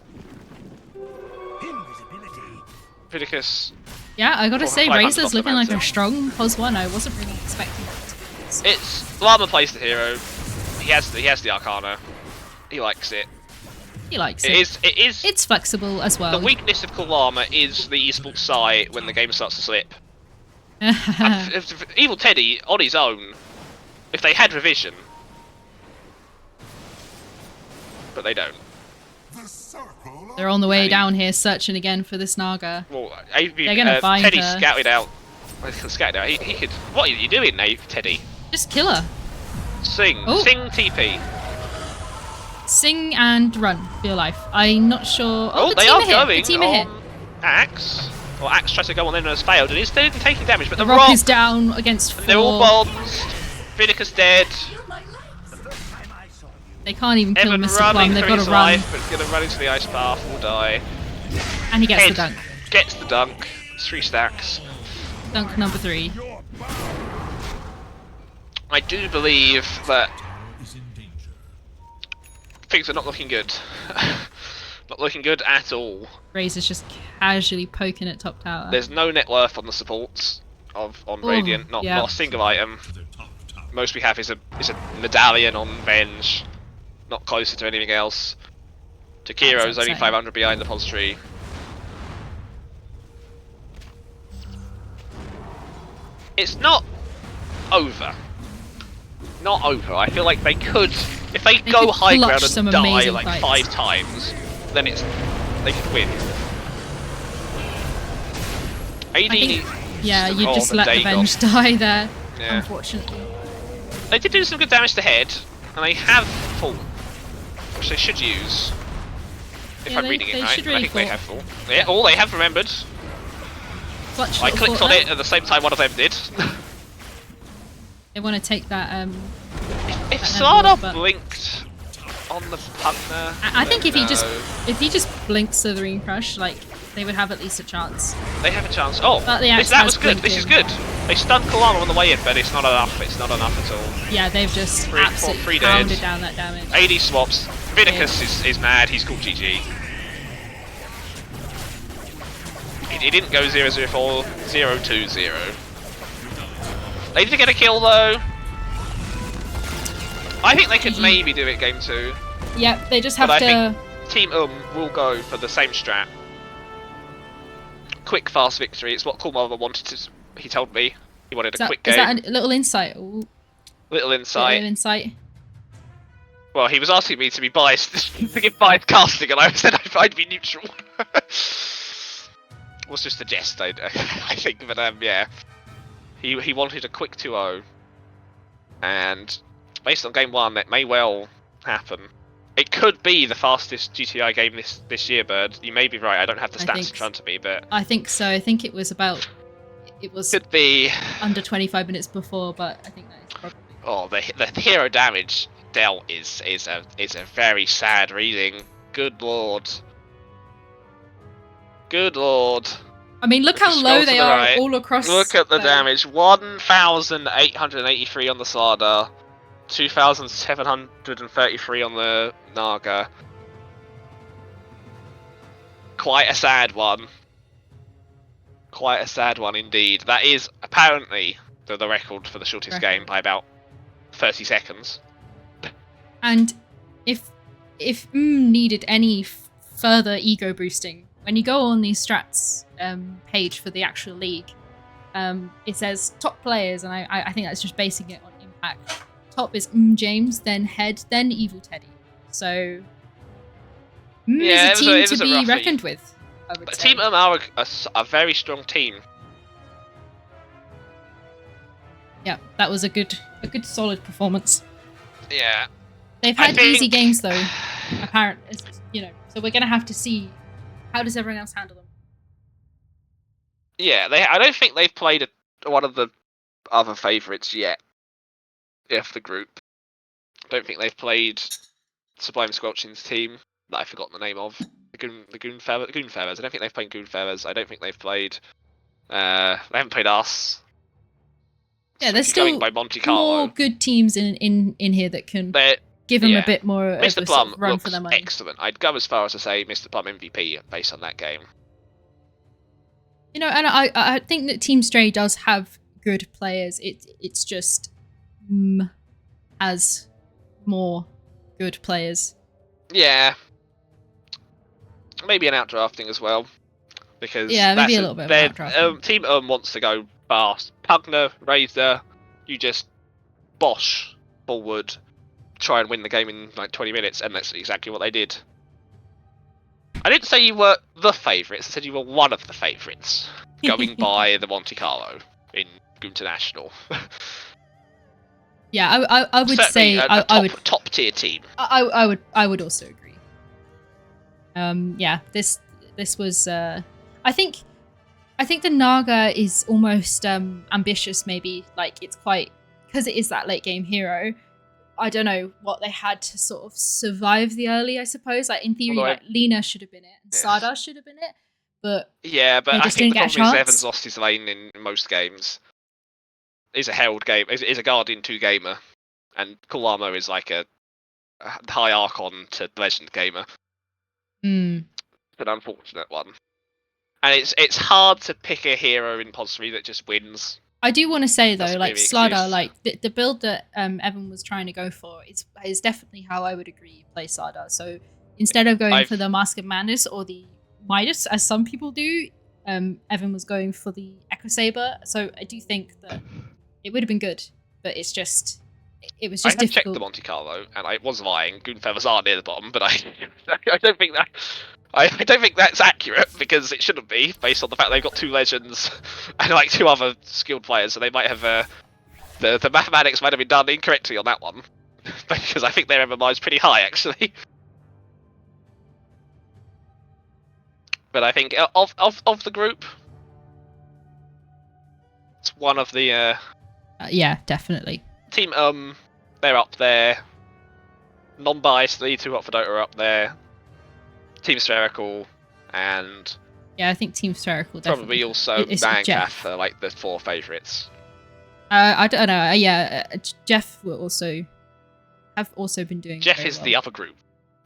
Vidicus. Yeah, I gotta Or say, 500 Razor's off the looking like a Manta. strong Pos 1. I wasn't really expecting that to be this. It's Llama plays the hero. He has the Arcana. He likes it. He likes It it. is It's flexible as well. the weakness of Cool Llama is the esports side when the game starts to slip. If Evil Teddy on his own, if they had revision, but they don't. The circle They're on the way Teddy. down here searching again for this Naga. Well, They're gonna find Teddy her. scouted out Well, he can scatter. He could. What are you doing, Teddy? Just kill her. Sing. Oh. Sing TP. Sing and run for your life. I'm not sure. Oh, the they team are are here. going The team are here. on Axe. Well, Axe tries to go on in and has failed, and he's still taking damage, but The the rock is down against 4. they're all bombs. Vidicus dead. They can't even kill Evan Mr. running Plum. They've through got his to run. life, but he's going to run into the ice path, will die. And he gets Head the dunk. Gets the dunk. 3 stacks. Dunk number 3. I do believe that Is in danger. things are not looking good. Not looking good at all. Razor's just casually poking at top tower. There's no net worth on the supports on Radiant. Not a single item. To their top tower. Most we have is a medallion on Venge. Not closer to anything else. Takiro's only upsetting. 500 behind the pulse tree. It's not over. Not over. I feel like they could, if they go could high clutch ground some and die amazing like fights. 5 times, then they could win. AD. Yeah, you Oh, just the let the Dagon. Venge die there, Yeah. unfortunately. They did do some good damage to head, and they have full, which they should use. If Yeah, I'm they- reading it they right, should I really think they full. have full. Yeah, all they have remembered. Clutch I little clicked fort on there. it at the same time one of them did. They want to take that. If that Slardar level, but- blinked on the Pugner, I think if he just no. blinks Slithering Crush, like they would have at least a chance. They have a chance. Oh, But the axe that has was good. This is blinking. good. They stunned Llama on the way in, but it's not enough. It's not enough at all. Yeah, they've just Three absolutely dead. pounded down that damage. AD swaps. Vidicus is mad. He's called GG. He didn't go 0-0-4, 0-2-0. They did get a kill though. I think they could GG. maybe do it game 2. Yep, they just But have I to. think Team will go for the same strat. Quick, fast victory. It's what Coolmother wanted to. He told me he wanted a quick Is game. that a little insight? Ooh, Little insight. little insight. Well, he was asking me to be biased, to give biased casting, and I said I'd be neutral. Was just a jest, I think, but yeah. He wanted a quick 2-0, and based on game 1, it may well happen. It could be the fastest GTI game this year, Bird. You may be right. I don't have the I stats in think front of me, but I think so. I think it was could be. under 25 minutes before, but I think that is probably. Oh, the hero damage dealt is a very sad reading. Good lord. Good lord. I mean, look how Scroll low to they the are right. all across. Look at the damage. 1,883 on the Slardar. 2,733 on the Naga. Quite a sad one. Quite a sad one indeed. That is apparently the record for the shortest game by about 30 seconds. And if needed any further ego boosting, when you go on the strats page for the actual league, it says top players, and I think that's just basing it on impact. Top is James, then Head, then Evil Teddy. So Yeah, is a team it to was a be rough reckoned with. I would But say. Team are a very strong team. Yeah, that was a good solid performance. Yeah. They've I had easy think- games though, apparently, so we're gonna have to see how does everyone else handle them. Yeah, I don't think they've played one of the other favourites yet. Of the group. Don't think they've played Sublime Squelching's team that I've forgotten the name of. The Goonfeathers. I don't think they've played Goonfeathers. I don't think they've played. They haven't played us. Yeah, there's If you're going still by Monte more Carlo. good teams in here that can They're- give them yeah. a bit more of Mr. a Plum sort of run looks for their money. excellent. I'd go as far as to say Mr. Plum MVP based on that game. And I think that Team Stray does have good players. It's just has more good players. Yeah. Maybe an outdrafting as well. Because Yeah, maybe that's a little bit of an outdrafting. Team wants to go fast. Pugner, Razor, you just bosh forward, try and win the game in like 20 minutes, and that's exactly what they did. I didn't say you were the favourites, I said you were one of the favourites, going by the Monte Carlo. in International. Yeah, I would Certainly say a top tier team. I would also agree. Yeah, this was I think the Naga is almost ambitious, maybe. Like, it's quite, because it is that late game hero. I don't know what they had to sort of survive the early, I suppose. Like, in theory, Although like Lena should have been it and Sada should have been it, but yeah, but they I just think didn't the get a problem is chance. Evans lost his lane in most games. He's a Herald game. Is a Guardian 2 gamer, and Llama is like a high Archon to Legend gamer. Hmm. It's an unfortunate one. And it's hard to pick a hero in Pod 3 that just wins. I do want to say though, Doesn't like really Slada, exist. like the build that Evan was trying to go for is definitely how I would agree you play Slada. So instead of going for the Mask of Madness or the Midas, as some people do, Evan was going for the Echo Saber. So I do think that it would have been good, but it was just I have difficult. checked the Monte Carlo, and I was lying. Goon feathers are near the bottom, but I don't think that. I don't think that's accurate, because it shouldn't be, based on the fact they've got 2 legends and like 2 other skilled players, so they might have the mathematics might have been done incorrectly on that one, because I think their MMI is pretty high actually. But I think of the group, it's one of the Yeah, definitely. team. They're up there. Non-biasedly, 2 Hot for Dota are up there. Team Spherical, and Yeah, I think Team Spherical definitely. probably also Jeff. Mancath are like the 4 favourites. I don't know. Yeah, Jeff will also been doing. Jeff very is well. the other group,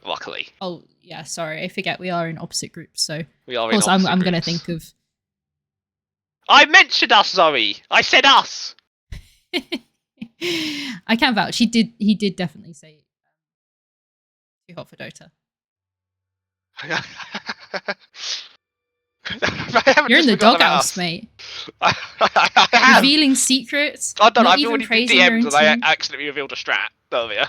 luckily. Oh yeah, sorry, I forget we are in opposite groups. So We are of course in opposite I'm groups. gonna think of. I mentioned us, Zoe. I said us. I can't vouch. He did definitely say too hot for Dota. You're in the doghouse, mate. I am. Revealing secrets. I don't know. Not I've even already been praising your DM'd own and I team. accidentally revealed a strat earlier.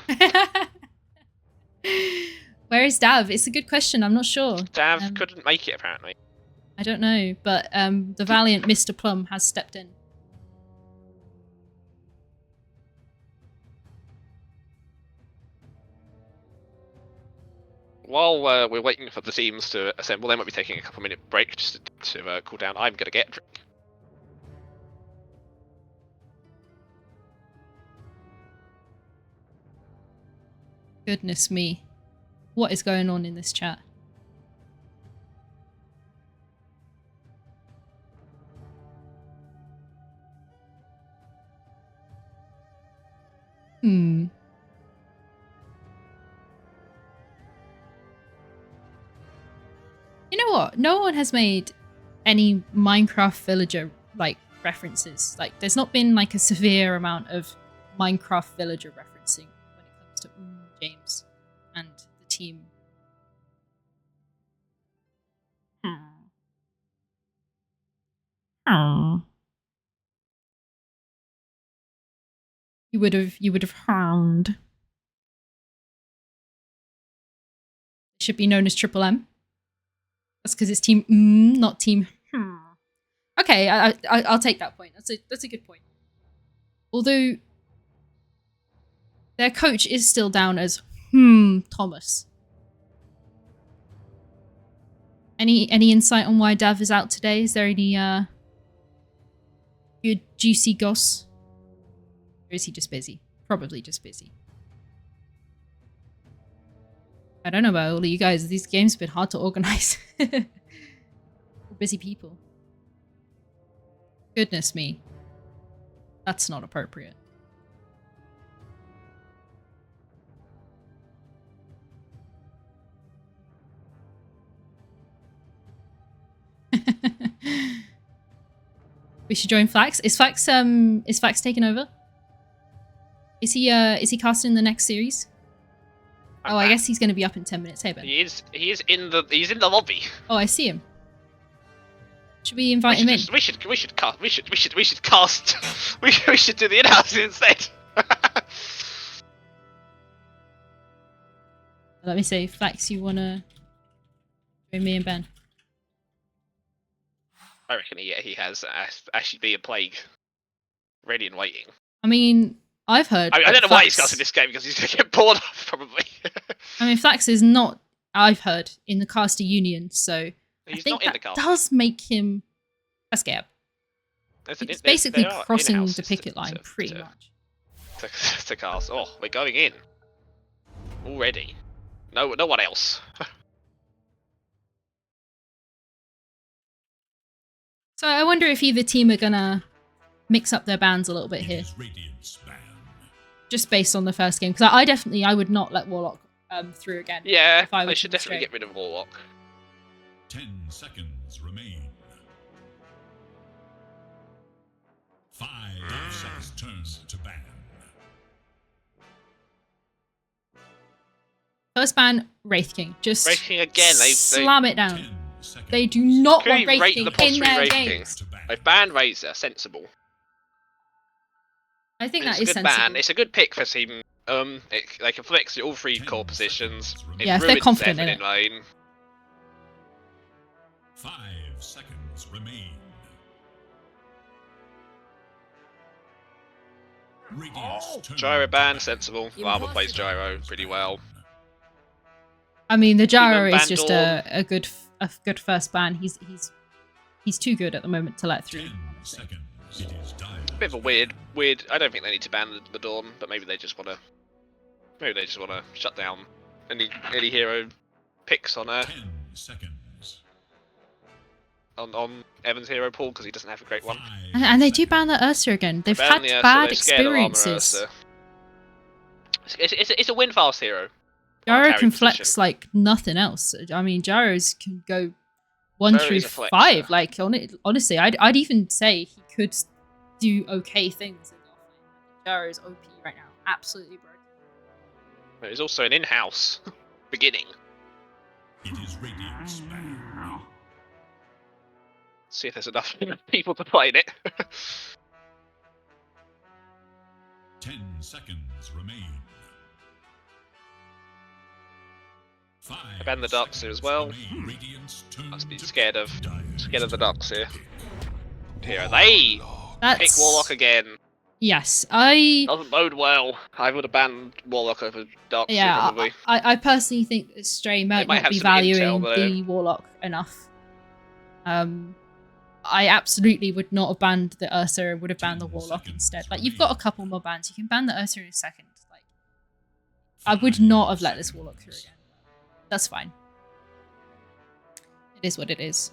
Where is Dav? It's a good question. I'm not sure. Dav couldn't make it apparently. I don't know, but the valiant Mr. Plum has stepped in. While we're waiting for the teams to assemble, they might be taking a couple-minute break just to cool down. I'm gonna get a drink. Goodness me. What is going on in this chat? You know what? No one has made any Minecraft villager like references. Like, there's not been like a severe amount of Minecraft villager referencing when it comes to James and the team. You would have harmed. It should be known as Triple M. That's because it's team not team. Okay, I'll take that point. That's a good point. Although their coach is still down as Thomas. Any insight on why Dav is out today? Is there any good juicy goss? Or is he just busy? Probably just busy. I don't know about all of you guys. These games have been hard to organize. Busy people. Goodness me. That's not appropriate. We should join Flax. Is Flax taking over? Is he casting the next series? Oh, I guess he's going to be up in 10 minutes. Hey, Ben. He is in the lobby. Oh, I see him. Should we invite him in? We should cast. We should do the in-house instead. Let me see. Flax, you wanna join me and Ben? I reckon he has actually be a plague. ready and waiting. I mean, I've heard. I don't know why he starts in Flax- this game because he's going to get bored of probably. I mean, Flax is not. I've heard in the caster union, so He's I think not in that the cast. does make him a scab. It's basically crossing the picket line, pretty much. To cast. Oh, we're going in already. No one else. So I wonder if either team are gonna mix up their bans a little bit here, just based on the first game. Because I would not let Warlock through again. Yeah, if I they should definitely get rid of Warlock. 10 seconds remain. 5 seconds turns to ban. First ban, Wraith King. Just Wraith King again. They slam it 10 down. seconds. They do not want Clearly Wraith rate King the in pottery their Wraith games. To ban. They've banned Razor. Sensible. I think It's that a is good sensible. ban. It's a good pick for team. They can flex all 3 core positions. It Yeah, if they're ruins confident Evan in it. lane. 5 seconds remain. Radiant's turn Gyro to ban, sensible. Llama Impossible. plays Gyro pretty well. I mean, the Gyro ban is just Dawn. a good first ban. He's too good at the moment to let through. 10 seconds. It is dire. Bit of a weird. I don't think they need to ban the Dawn, but maybe they just want to. Maybe they just want to shut down any hero picks on 10 seconds. on Evan's hero pool because he doesn't have a great one. 5 And they do ban the Ursa again. They've Ban had the Ursa, bad they're scared of Llama experiences. Ursa. It's a win fast hero. Gyro carry can position. flex like nothing else. I mean, Gyros can go 1 Gyro through is a flexer. 5. Like honestly, I'd even say he could do okay things in the offlane. Gyro's OP right now, absolutely broken. But it's also an in-house beginning. It is Radiant's ban. See if there's enough people to play in it. 10 seconds remain. 5 I ban the Ducks here as well. remain. Radiant's turn Must be to scared of dire. the Ducks here. Here they That's pick Warlock again. Yes, I Doesn't bode well. I would have banned Warlock over Ducks here, yeah, probably. I personally think that Stray might might not have be some intel valuing there. the Warlock enough. I absolutely would not have banned the Ursa and would have banned the 10 Warlock seconds instead. Like, you've got a couple more bans. You can ban the Ursa in a second. Like, I 5 would not have let this Warlock through again. That's fine. It is what it is.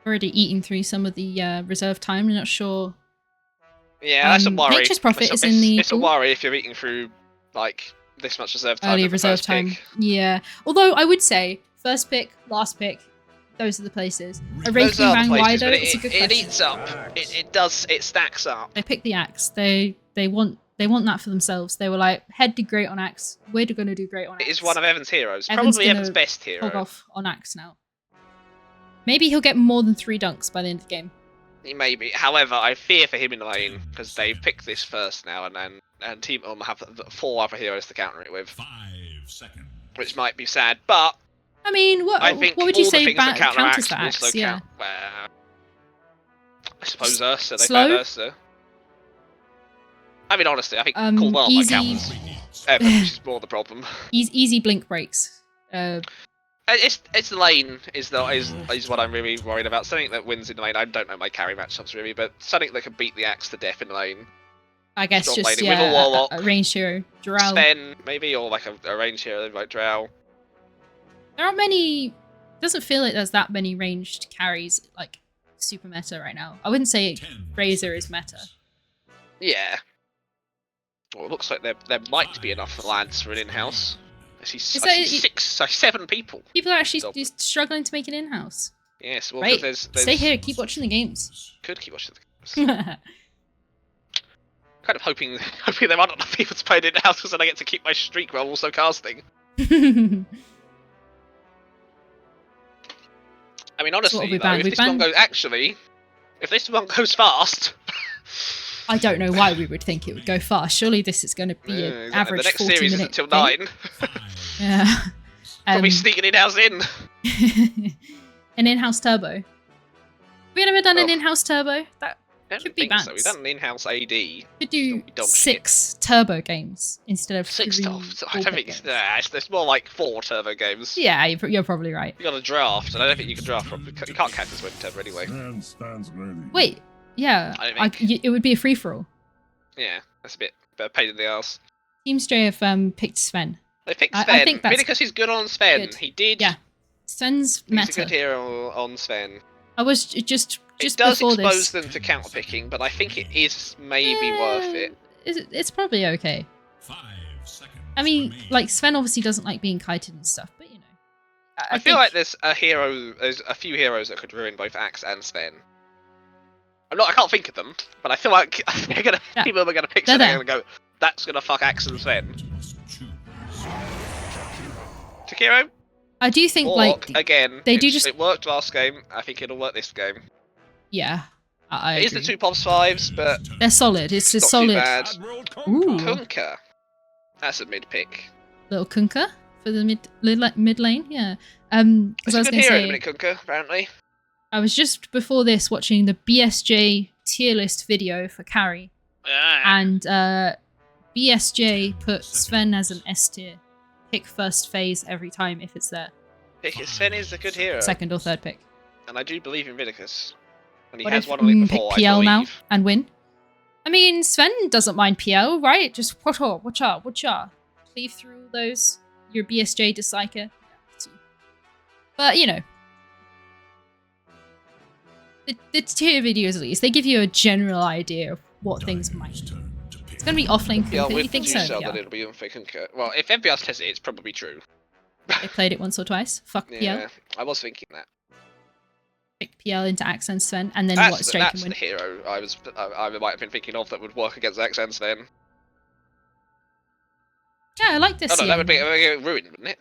Already eating through some of the reserve time. I'm not sure. Yeah, that's a worry. Nature's Prophet It's is in the It's a pool. worry if you're eating through like this much reserve time. Early with the reserve first time. pick. Yeah. Although I would say first pick, last pick, those are the places. A Those Wraith are the Bang places, wider, but it's a good it question. eats up. It does. It stacks up. They picked the axe. They want that for themselves. They were like, Head did great on axe. We're gonna do great on axe. It is one of Evan's heroes. Evan's Probably gonna Evan's best Hog hero. off on axe now. Maybe he'll get more than 3 dunks by the end of the game. He may be. However, I fear for him in the lane because they picked this first now, and Team have 4 other heroes to counter it with, 5 seconds. which might be sad. But I mean, what I think would you all the say things that counter counters Axe the axe? also Yeah. count. I suppose Ursa. They Slow? ban Ursa. I mean, honestly, I think Um, Cool World easy- might count Radiant's Evan, which is more the problem. Easy blink breaks. It's the lane is what I'm really worried about. Something that wins in the lane. I don't know my carry matchups really, but something that can beat the axe to death in the lane. I guess Strong just laning with a Warlock. a ranged hero. Drow. Sven maybe, or like a range hero like Drow. There aren't many. Doesn't feel like there's that many ranged carries like super meta right now. I wouldn't say 10 Razor is meta. seconds. Yeah. Well, it looks like there might be enough lands for an in-house. I see that- 7 people. People are actually Stop. just struggling to make it in-house. Yes, well, Right. there's Stay here. Keep watching the games. Could keep watching the games. Kind of hoping there aren't enough people to play it in-house because then I get to keep my streak while also casting. I mean, honestly, we though, banned. if We this one banned- goes if this one goes fast, I don't know why we would think it would go fast. Surely this is going to be an the average next 40 series minute isn't till game. 9. 5 Yeah. Probably sneaking in-house in. An in-house turbo. Have we ever done an Oh. in-house turbo? That I don't could be think so. bad. We've done an in-house AD. Could do Dog 6 turbo games instead of 6 3 stuff. I don't full-pit think games. it's more like 4 turbo games. Yeah, you're probably right. You got a draft, and I don't think you can draft from. You can't count as win turbo anyway. Stands ready. Wait, yeah, I think- it would be a free-for-all. Yeah, that's a bit of a pain in the ass. Team Stray have picked Sven. They picked I Sven. think that's Vidicus is good on Sven. good. He did. Yeah, Sven's He's a meta. good hero on Sven. I was just It does before expose this. them to counter picking, but I think it is maybe worth it. It's probably okay. 5 seconds. I mean, remain. like Sven obviously doesn't like being kited and stuff, but you know. I feel like there's a few heroes that could ruin both Axe and Sven. I can't think of them, but I feel like Yeah. people are gonna pick They're something there. and go, that's gonna fuck Axe and Sven. Must choose. Takiro? I do think Orc, like again, they do just- it worked last game. I think it'll work this game. yeah, I It is the agree. 2 Pops 5s, but They're solid. It's a not too solid bad. Admiral Ooh. Kunkka. That's a mid pick. little kunka for the mid lane. Yeah. It's Because I a was good gonna hero in a say, minute, Kunkka, apparently. I was just before this watching the BSJ tier list video for carry, Ah, and BSJ put Sven as an S tier. Pick first phase every time if it's there. Sven is a good hero, Second or third pick. and I do believe in Vidicus. And he What has if won on it pick before, I PL now believe. and win? I mean, Sven doesn't mind PL, right? Just watch out. Cleave through all those. Your BSJ to Psyker. But, you know. The tier videos, at least, they give you a general idea of what things might be. Turn to pick. It's going to be offlane Yeah, Kunkka. You with think you so? sell Yeah. that it'll be unfair Kunkka. Well, if everybody else says it, it's probably true. They played it once or twice. Fuck PL. Yeah, I was thinking that. Pick PL into Axe and Sven, and then what That's straight can the win. hero I might have been thinking of that would work against Axe and Sven. Yeah, I like this. Oh no, that would be CM. ruined, wouldn't it?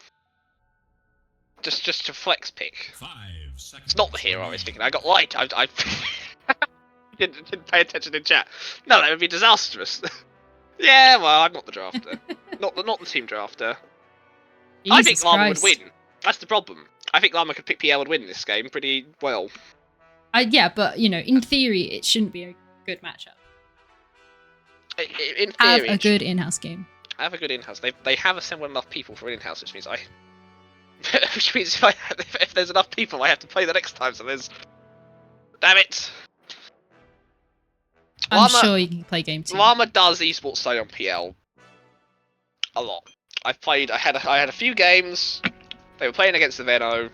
Just to flex pick. 5 seconds. It's not the hero I was thinking. I got light. I didn't pay attention in chat. No, that would be disastrous. Yeah, well, I'm not the drafter. not the team drafter. I think Jesus Llama would Christ. win. That's the problem. I think Llama could pick PL and win this game pretty well. Yeah, but, you know, in theory, it shouldn't be a good matchup. In Have theory, a good in-house game. have a good in-house. They have assembled enough people for an in-house, which means if there's enough people, I have to play the next time. So there's, damn it. I'm sure you can play game 2. Llama does esports stay on PL a lot. I had a few games. They were playing against the Veno.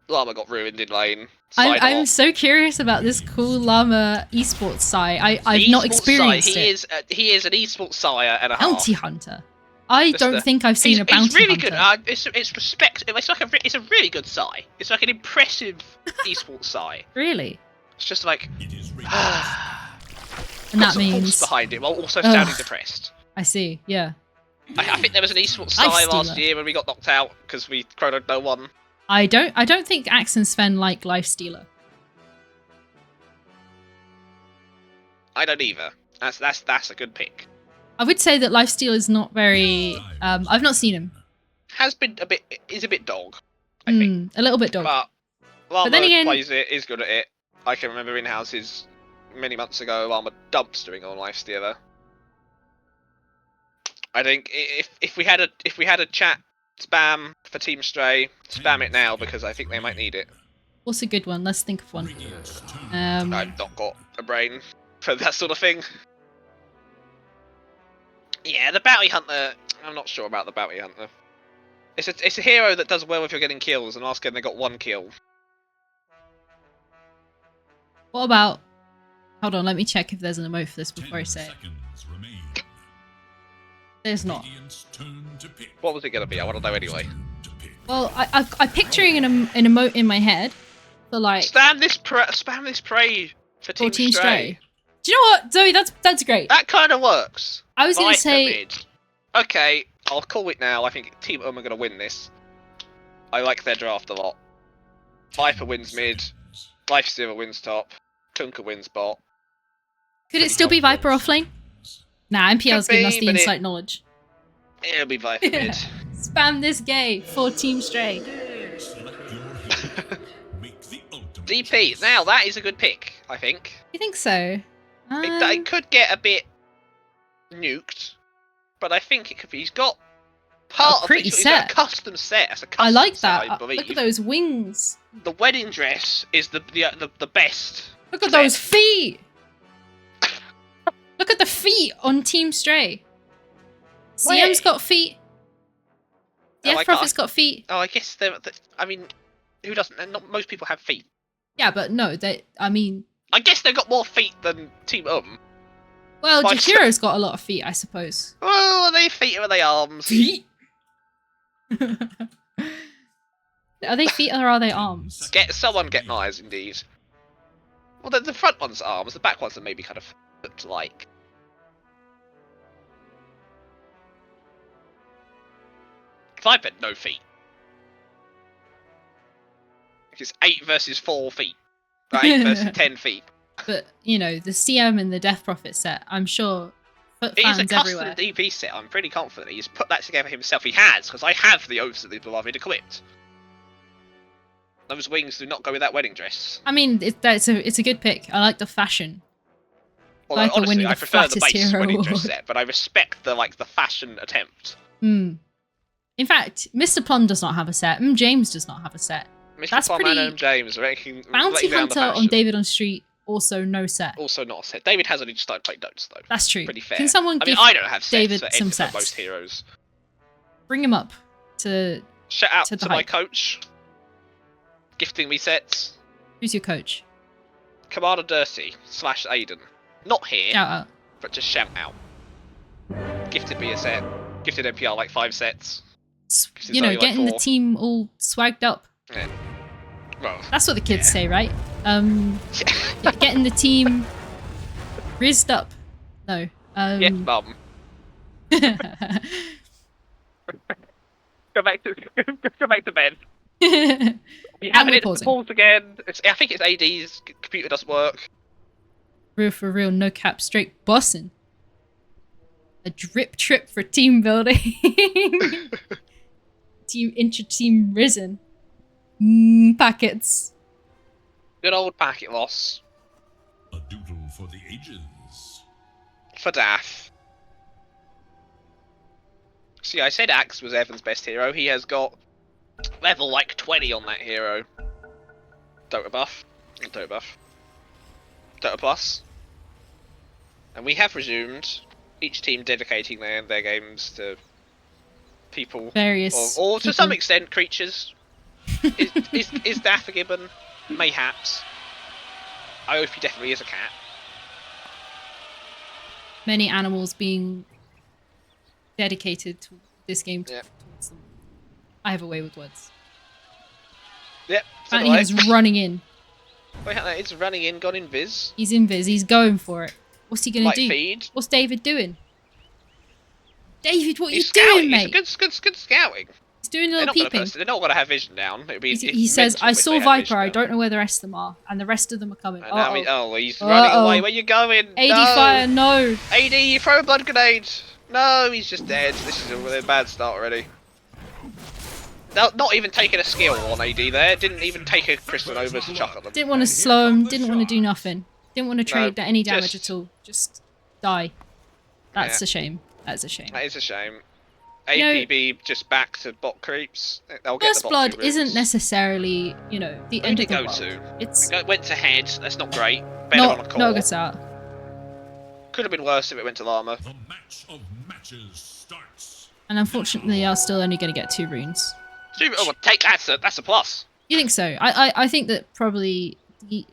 Llama got ruined in lane. I'm so curious about this cool Llama esports side. I've not experienced it. He is an esports sire and a half. Bounty hunter. I Just don't think I've seen a bounty He's really hunter. good. It's respect. It's a really good Psy. It's like an impressive esports Psy. Really? It's just like It is ready. And that some force means behind it while also sounding Ugh. depressed. I see. Yeah. I think there was an esports Life Psy last stealer. year when we got knocked out because we chronoed no one. I don't think Axe and Sven like Life Stealer. I don't either. That's a good pick. I would say that Life Stealer is not very. I've not seen him. Is a bit dog, I think. A little bit dog. But Llama then again- plays it, is good at it. I can remember in houses many months ago, Llama dumpstering on Life Stealer. I think if we had a chat spam for Team Stray, spam it now because I think they might need it. What's a good one? Let's think of one. Radiant's turn. I've not got a brain for that sort of thing. Yeah, the Bounty Hunter. I'm not sure about the Bounty Hunter. It's a hero that does well if you're getting kills, and last game they got 1 kill. What about? Hold on, let me check if there's an emote for this before I 10 say it. seconds remain. There's not. Radiant's turn to pick. What was it gonna be? I want to know anyway. Turn to pick. Well, I'm picturing an emote in my head for like Spam this prey for Team 14 Stray. Stray. Do you know what, Zoe? That's great. That kind of works. I was gonna Viper say mid. Okay, I'll call it now. I think Team are gonna win this. I like their draft a lot. Viper wins mid. Life Stealer wins top. Kunkka wins bot. could it still be Viper offlane? Nah, MPL's Could giving us be, the but insight knowledge. It'll be Viper mid. Spam this gay for Team Stray. Select your hero. Make the ultimate DP. choice. Now that is a good pick, I think. You think so? It could get a bit nuked, but I think it could be. He's got part of pretty it. He's got set. a custom set. It's a custom I like set, that. I believe. Look at those wings. The wedding dress is the best. Look at set. those feet. Look at the feet on Team Stray. CM's got feet. The Oh, F Prophet's got feet. Oh, I guess I mean, who doesn't? Not most people have feet. Yeah, but no, I mean, I guess they've got more feet than Team well, Like- Jakiro's got a lot of feet, I suppose. Oh, are they feet or are they arms? Feet? Are they feet or are they arms? Someone get knives, indeed. Well, the front one's arms, the back ones are maybe kind of looked like. I bet no feet. It's 8 versus 4 feet. 8 versus 10 feet. But, you know, the CM and the Death Prophet set, I'm sure It is a fans custom everywhere. DP set, I'm pretty confident he's put that together himself. He has, because I have the Oaths of the Beloved equipped. Those wings do not go with that wedding dress. I mean, it's a good pick. I like the fashion. Although, Like the honestly, winning I the prefer the flattest base hero wedding dress award. set, but I respect the fashion attempt. Hmm. In fact, Mr. Plum does not have a set. James does not have a set. Mr. That's Plum pretty- and James making Bounty letting down the Hunter on fashion. davidonstreet, also no set. Also not a set. David has only just started playing Dota though. That's true. Pretty fair. Can someone I mean, give I don't have sets David for, some for sets? most heroes. Bring him up to... Shout out To to, the my hype. coach, gifting me sets. Who's your coach? Commander Dirty / Aiden. Not here, Shout out. but just shout out. Gifted me a set. Gifted NPR like 5 sets. You it's know, only like getting the 4. team all swagged up. Yeah. Well, That's what the kids say, right? Getting the team rizzed up. No. yeah, mum. Go back to bed. We And haven't we're hit the pausing. pause again. I think it's AD's computer doesn't work. Real for real, no cap, straight bossing. A drip trip for team building. Intra-team risen. Packets. Good old packet loss A doodle for the ages. for Daff. See, I said Axe was Evan's best hero. He has got level like 20 on that hero. Dota buff. Dota buff. Dota plus. And we have resumed each team dedicating their games to people. Various. Or to some people. extent, creatures. Is Daff a gibbon? Mayhaps. I hope he definitely is a cat. Many animals being dedicated to this game. Yeah. Towards them. I have a way with words. Yep. So Apparently he was running in. Wait, it's running in, gone invis. He's invis. He's going for it. What's he gonna Like do? feed. What's David doing? David, what are you He's scouting. doing, mate? It's good scouting. He's doing a They're little not peeping. they're not gonna have vision down. It'd be, He it's says, mental I if saw they had Viper, vision I down. don't know where the rest of them are. And the rest of them are coming. And now Uh-oh. he's running Uh-oh. away. Where you going? ADFire, no! AD, you throw a blood grenade. No, he's just dead. This is a bad start already. No, not even taking a skill on AD there. Didn't even take a Crystal Nova to chuck at them. Didn't want to slow him, didn't want to do nothing. Didn't want to trade any damage just- at all. Just die. That's Yeah. a shame. That's a shame. That is a shame. You know- APB just back to bot creeps. They'll get First the Blood boxy runes. isn't necessarily, you know, the Who end did of it the go world. to? It's Went to head. That's not great. Better on a not core. Nogata. Could have been worse if it went to Llama. The match of matches starts. And unfortunately, they are still only going to get 2 runes. Oh, well, take that. That's a plus. You think so? I think that probably the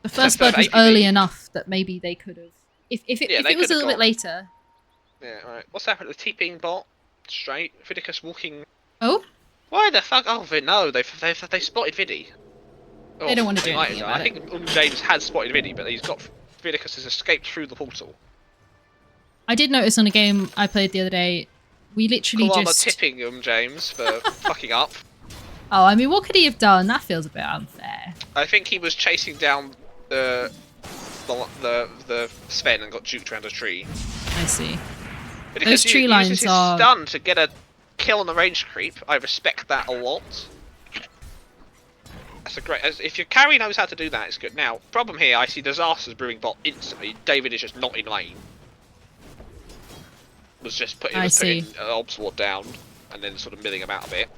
First Third Blood was APB. early enough that maybe they could have. If it, Yeah, if they it was a could've little bit gone. later. Yeah, right. What's happened? The TPing bot straight. Vidicus walking. Oh? Why the fuck? Oh, no, they spotted Vidi. They don't wanna do might anything have done. about I think James has spotted Vidi, but he's got Vidicus has escaped through the portal. I did notice on a game I played the other day, we literally Llama just... tipping James for fucking up. Oh, I mean, what could he have done? That feels a bit unfair. I think he was chasing down the Sven and got juked around a tree. I see. Vidicus Those tree lines uses his are- stun to get a kill on the range creep. I respect that a lot. That's a great. If your carry knows how to do that, it's good. Now, problem here, I see disasters brewing bot instantly. David is just not in lane. Was just putting Ob's Ward down and then sort of milling him out a bit.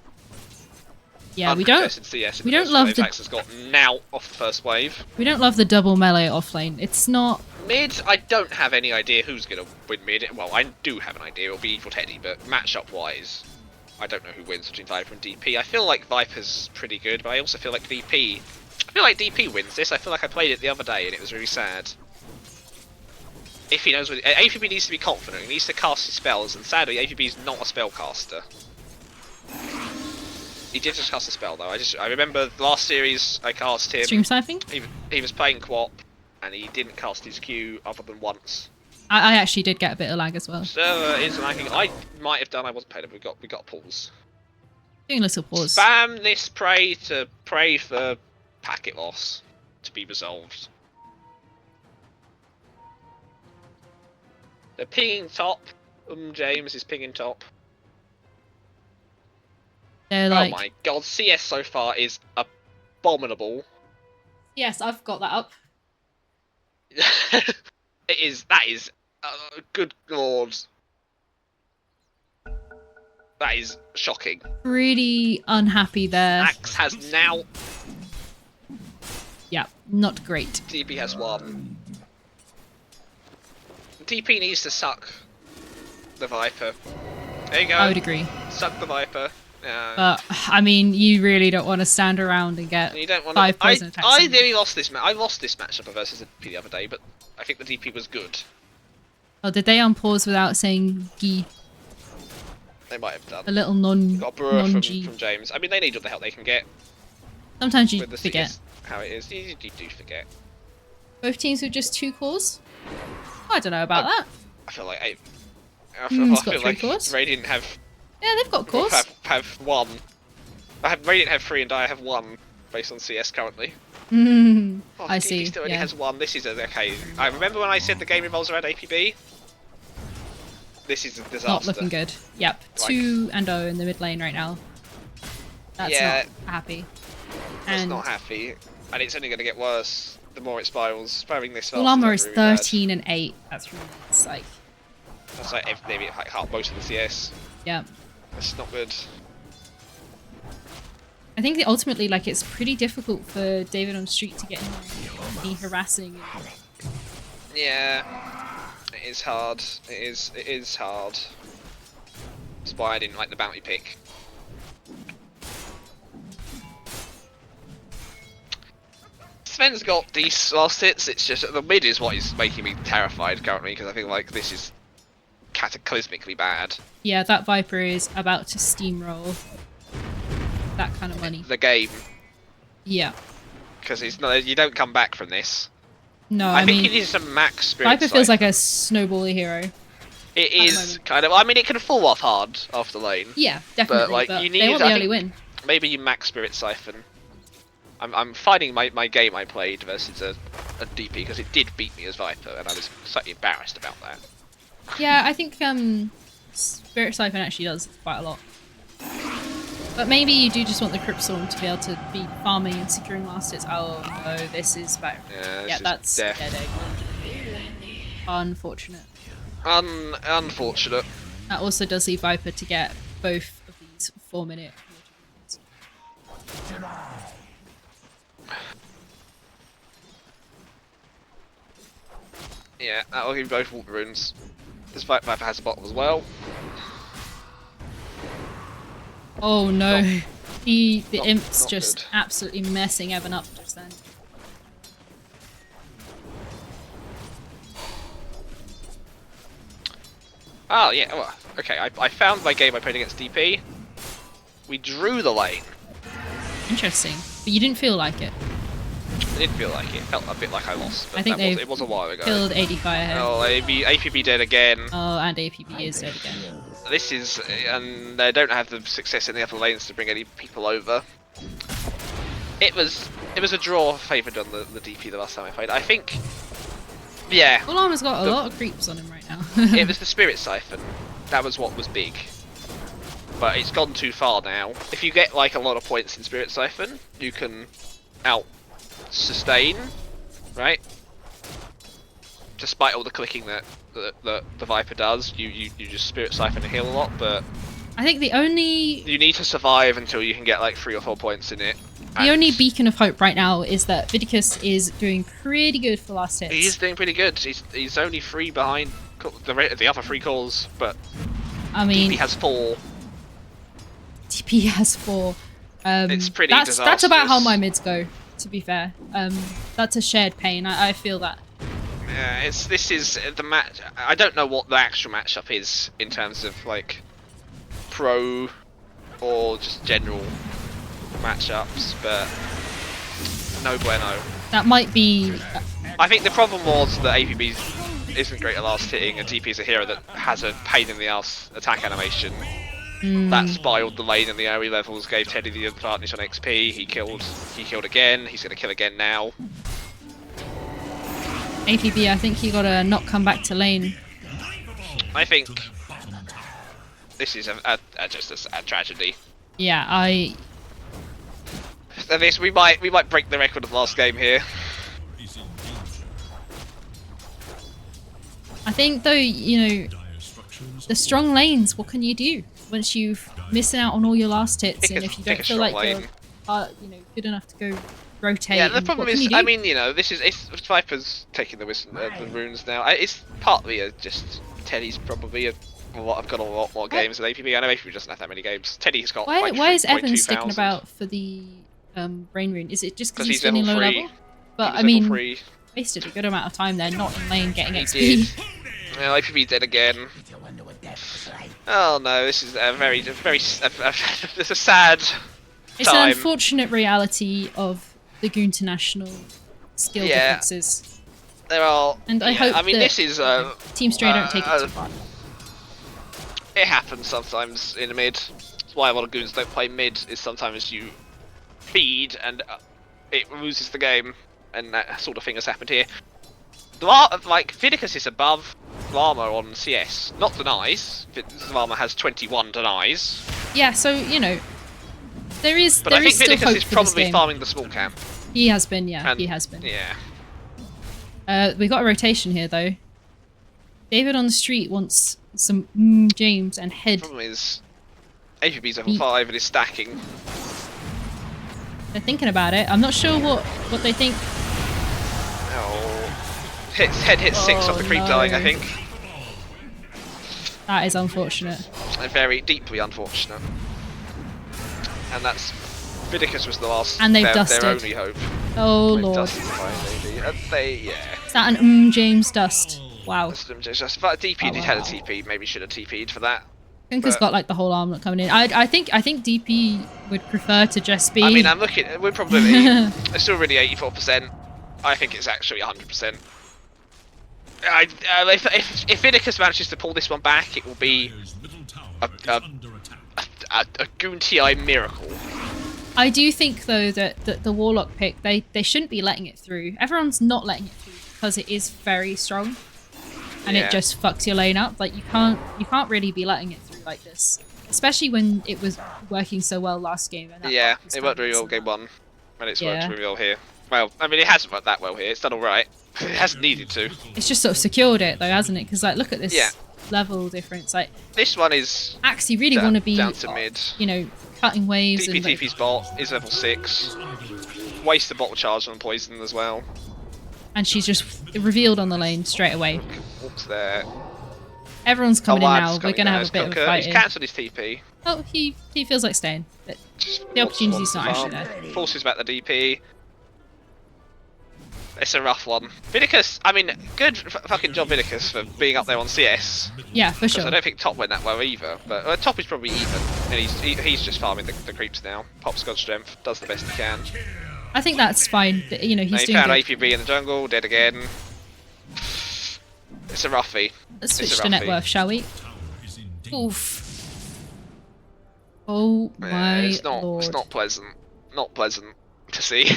Yeah, we don't love the. Has got now off the first wave. We don't love the double melee off lane. It's not. Mid, I don't have any idea who's gonna win mid. Well, I do have an idea. It'll be Evil Teddy, but matchup wise, I don't know who wins between Viper and DP. I feel like Viper's pretty good, but I also feel like DP. I feel like DP wins this. I feel like I played it the other day and it was really sad. If he knows what APB needs to be confident, he needs to cast his spells, and sadly APB is not a spellcaster. He did just cast a spell though. I remember the last series I cast him. Stream sniping? He was playing Quap and he didn't cast his Q other than once. I actually did get a bit of lag as well. Server is lagging. I might have done. I wasn't paid. We got a pause. Doing a little pause. Spam this pray to pray for packet loss to be resolved. They're pinging top. James is pinging top. They're like... Oh my god, CS so far is abominable. Yes, I've got that up. That is, good lord. That is shocking. Pretty unhappy there. Axe has now... Yeah, not great. DP has won. DP needs to suck the Viper. There you go. I would agree. Suck the Viper. But I mean, you really don't want to stand around and get you don't want 5 poison attacks. I nearly lost this match. I lost this matchup versus the DP the other day, but I think the DP was good. Oh, did they unpause without saying G? They might have done. A little non. Got a brewer from G. James. I mean, they need all the help they can get. Sometimes you with the forget. CS, how it is. You do forget. Both teams with just 2 cores. I don't know about that. I feel like I feel like cores. Radiant have. Yeah, they've got cores. Have 1. Radiant have 3 and Dire have 1 based on CS currently. I DP see. still only has 1. This is okay. I remember when I said the game revolves around APB. This is a disaster. Not looking good. Yep, 2 and 0 in the mid lane right now. That's not happy. That's not happy, and it's only going to get worse the more it spirals. Sparing this Llama is 13 and 8. That's really like. That's like maybe like half most of the CS. Yeah. That's not good. I think that ultimately, like, it's pretty difficult for davidonstreet to get in there and be harassing. Yeah, it is hard. It is hard. That's why I didn't like the bounty pick. Sven's got these last hits. It's just the mid is what is making me terrified currently because I think like this is cataclysmically bad. Yeah, that Viper is about to steamroll that kind of money. The game. Yeah. Because it's not. You don't come back from this. No, I think mean, it is a max spirit. Viper feels like a snowbally hero. It is kind of. I mean, it can fall off hard after lane. Yeah, definitely. But like you need. They want the early win. Maybe you max spirit siphon. I'm finding my game I played versus a DP because it did beat me as Viper, and I was slightly embarrassed about that. Yeah, I think Spirit Siphon actually does quite a lot. But maybe you do just want the Crypt Storm to be able to be farming and securing last hits. Oh no, this is back. Yeah, that's death. dead egg. Unfortunate. Unfortunate. That also does leave Viper to get both of these 4-minute. Yeah, that will give you both water runes. This Viper has a bottle as well. Oh no, the imp's not just good. absolutely messing Evan up just then. Oh yeah, well, okay, I found my game I played against DP. We drew the lane. Interesting, but you didn't feel like it. I didn't feel like it. It felt a bit like I lost, but I think it was a while ago. Killed ADFire here. Oh, APB dead again. Oh, and APB is dead again. This is, and they don't have the success in the upper lanes to bring any people over. It was a draw favoured on the DP the last time I played. I think, yeah. Well, Llama's got a lot of creeps on him right now. It was the Spirit Siphon. That was what was big. but it's gone too far now. If you get like a lot of points in Spirit Siphon, you can out-sustain, right? Despite all the clicking that the Viper does, you just Spirit Siphon and heal a lot, but I think the only you need to survive until you can get like 3 or 4 points in it. the only beacon of hope right now is that Vidicus is doing pretty good for last hits. He's doing pretty good. He's only 3 behind the other 3 calls, but I mean, DP has 4. DP has 4. It's pretty that's about how disastrous. my mids go, to be fair. That's a shared pain. I feel that. Yeah, this is the match. I don't know what the actual matchup is in terms of like pro or just general matchups, but no bueno. That might be. I think the problem was that APB isn't great at last hitting, and DP is a hero that has a pain in the ass attack animation. That spiraled the lane in the early levels, gave Teddy the advantage on XP. He killed again. He's gonna kill again now. APB, I think he got to not come back to lane. I think this is just a tragedy. Yeah, And this we might break the record of last game here. I think though, you know, the strong lanes, what can you do once you've missing out on all your last hits, and if you don't feel like you're good enough to go rotate? Yeah, the and problem what can is, you do? I mean, you know, it's Viper's taking the runes now. It's partly just Teddy's probably I've got a lot more games than APB. I know APB doesn't have that many games. Teddy's got why like is Evan 3.2 sticking thousand. about for the brain rune? Is it just because he's level feeling low 3. level? But He I was level mean, 3. wasted a good amount of time there, not in lane getting He XP. did. Well, APB dead again. Oh no, this is a very it's a sad It's time. an unfortunate reality of the Goonternational skill differences. There are, And I hope I mean, that this is Team Stray don't take it too far. it happens sometimes in the mid. That's why a lot of goons don't play mid. Is sometimes you feed and it loses the game, and that sort of thing has happened here. Like Vidicus is above Llama on CS, not denies. Llama has 21 denies. Yeah, so you know, there is But I think still Vidicus hope is for this probably game. farming the small camp. He has been, yeah, And, he has been. Yeah. We got a rotation here though. David on the street wants some James and head. Problem is, APB's level 5 and is stacking. They're thinking about it. I'm not sure what they think. Oh, head hits 6 off the creep dying, I think. That is unfortunate. And very deeply unfortunate. And that's Vidicus was the last. And they've their dusted. only hope. Oh They've lord. dusted finally. Yeah. Is that an James dust? Wow. But DP did had a TP. Maybe should have TP'd for that. Kunka's But- got like the whole armlet coming in. I think DP would prefer to just be. I mean, I'm looking. We're probably. It's still really 84%. I think it's actually 100%. If Vidicus manages to pull this one back, it will be a Goon TI miracle. I do think though that the Warlock pick they shouldn't be letting it through. Everyone's not letting it through because it is very strong, and Yeah. it just fucks your lane up. Like you can't really be letting it through like this, especially when it was working so well last game. And that Yeah, buff was it worked really well so game well. 1, and it's Yeah. worked really well here. Well, I mean, it hasn't worked that well here. It's done all right. It hasn't needed to. It's just sort of secured it though, hasn't it? Because like look at this Yeah. level difference. Like This one is Axe, you really want to be down to mid. you know, cutting waves and like, DPTP's bot is level 6. Waste the bottle charge on poison as well. and she's just revealed on the lane straight away. Walks there. Everyone's coming in Lad's now. We're coming gonna down. have a bit of a Kunka, fight He's here. cancelled his TP. Oh, he feels like staying, but Just the opportunity's not wants actually to farm. there. Forces back the DP. It's a rough one. Vidicus, I mean, good fucking job Vidicus for being up there on CS. Yeah, for Because sure. I don't think top went that well either. But top is probably even, and he's just farming the creeps now. Pops God strength, does the best he can. I think that's fine. You know, Now he's he doing found good. APB in the jungle, dead again. It's a roughie. Let's It's switch a to net roughie. worth, shall we? Oof. Oh Yeah, my it's not. lord. It's not pleasant. Not pleasant to see.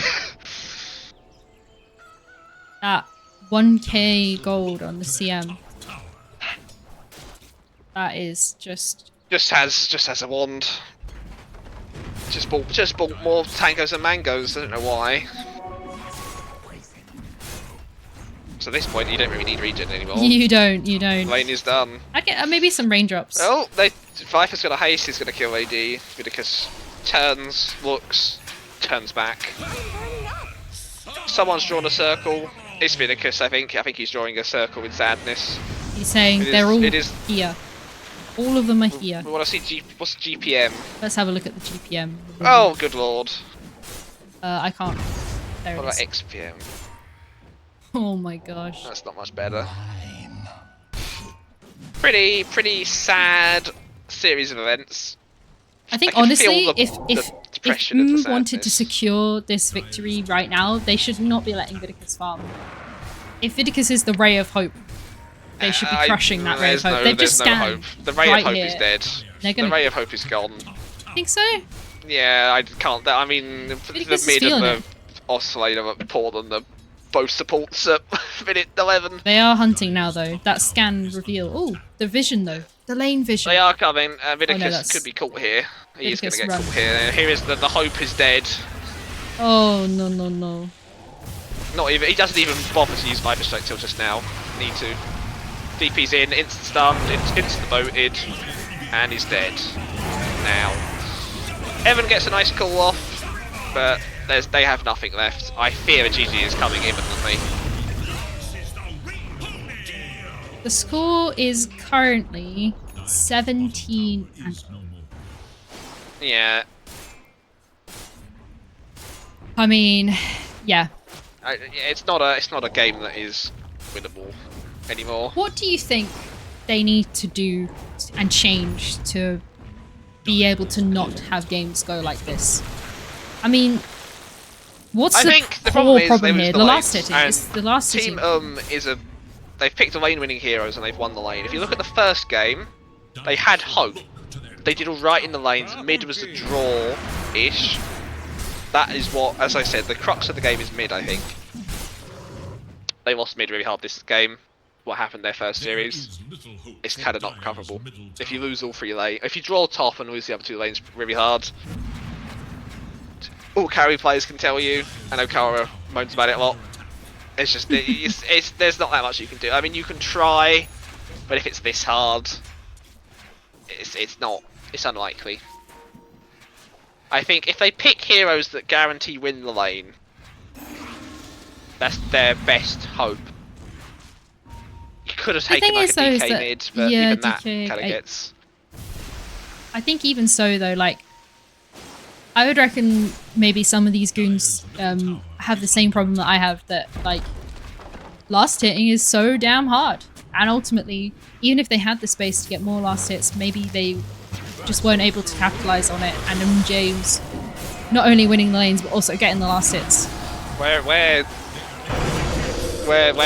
That 1k gold on the CM. That is just Just has a wand. Just bought more tangos and mangoes. I don't know why. So at this point, you don't really need regen anymore. You don't. You don't. Lane is done. I get maybe some raindrops. Oh, Viper's got a haste. He's gonna kill AD. Vidicus turns, looks, turns back. Someone's drawn a circle. It's Vidicus, I think. I think he's drawing a circle with sadness. He's saying they're all here. All of them are here. We want to see what's GPM. Let's have a look at the GPM. Oh, good lord. I can't. There What it about is. XPM? Oh my gosh. That's not much better. Pretty sad series of events. I think can honestly, feel if depression and the wanted to sadness. secure this victory right now, they should not be letting Vidicus farm. If Vidicus is the ray of hope, they should be crushing that ray of hope. They've just no scanned. hope. The ray right of hope here. is dead. They're gonna... The ray of hope is gone. Think so? Yeah, I can't. I mean, Vidicus the is mid and feeling the it. oscillator are poor than the both supports at minute 11. They are hunting now though. That scan reveal. Oh, the vision though. The lane vision. They are coming. Vidicus that's- could be caught here. He is going to Vidicus, get run. caught here. Here is the hope is dead. Oh no no no. Not even. He doesn't even bother to use Viper Strike till just now. Need to. DP's in, instant stunned, instant voted, and he's dead. Now, Evan gets a nice call off, but they have nothing left. I fear a GG is coming imminently. The score is currently 17 and Yeah, I mean, yeah. it's not a game that is winnable anymore. What do you think they need to do and change to be able to not have games go like this? I mean, what's I the think the core problem problem is here? the The last lanes, hitting. and It's the last hitting. Team is a. They've picked the lane-winning heroes and they've won the lane. If you look at the first game, they had hope. They did all right in the lanes. Mid was a draw-ish. That is what, as I said, the crux of the game is mid. I think they lost mid really hard this game. What happened their first series? It's kind of not recoverable. If you lose all three lanes, if you draw top and lose the other two lanes really hard. All carry players can tell you. I know Kara moans about it a lot. It's just there's not that much you can do. I mean, you can try, but if it's this hard, it's unlikely. I think if they pick heroes that guarantee win the lane, that's their best hope. You could have taken like a DK mid, but even that kind of gets. I think even so though, like, I would reckon maybe some of these goons have the same problem that I have, that like last hitting is so damn hard, and ultimately even if they had the space to get more last hits, maybe they just weren't able to capitalize on it, and James not only winning the lanes but also getting the last hits. Where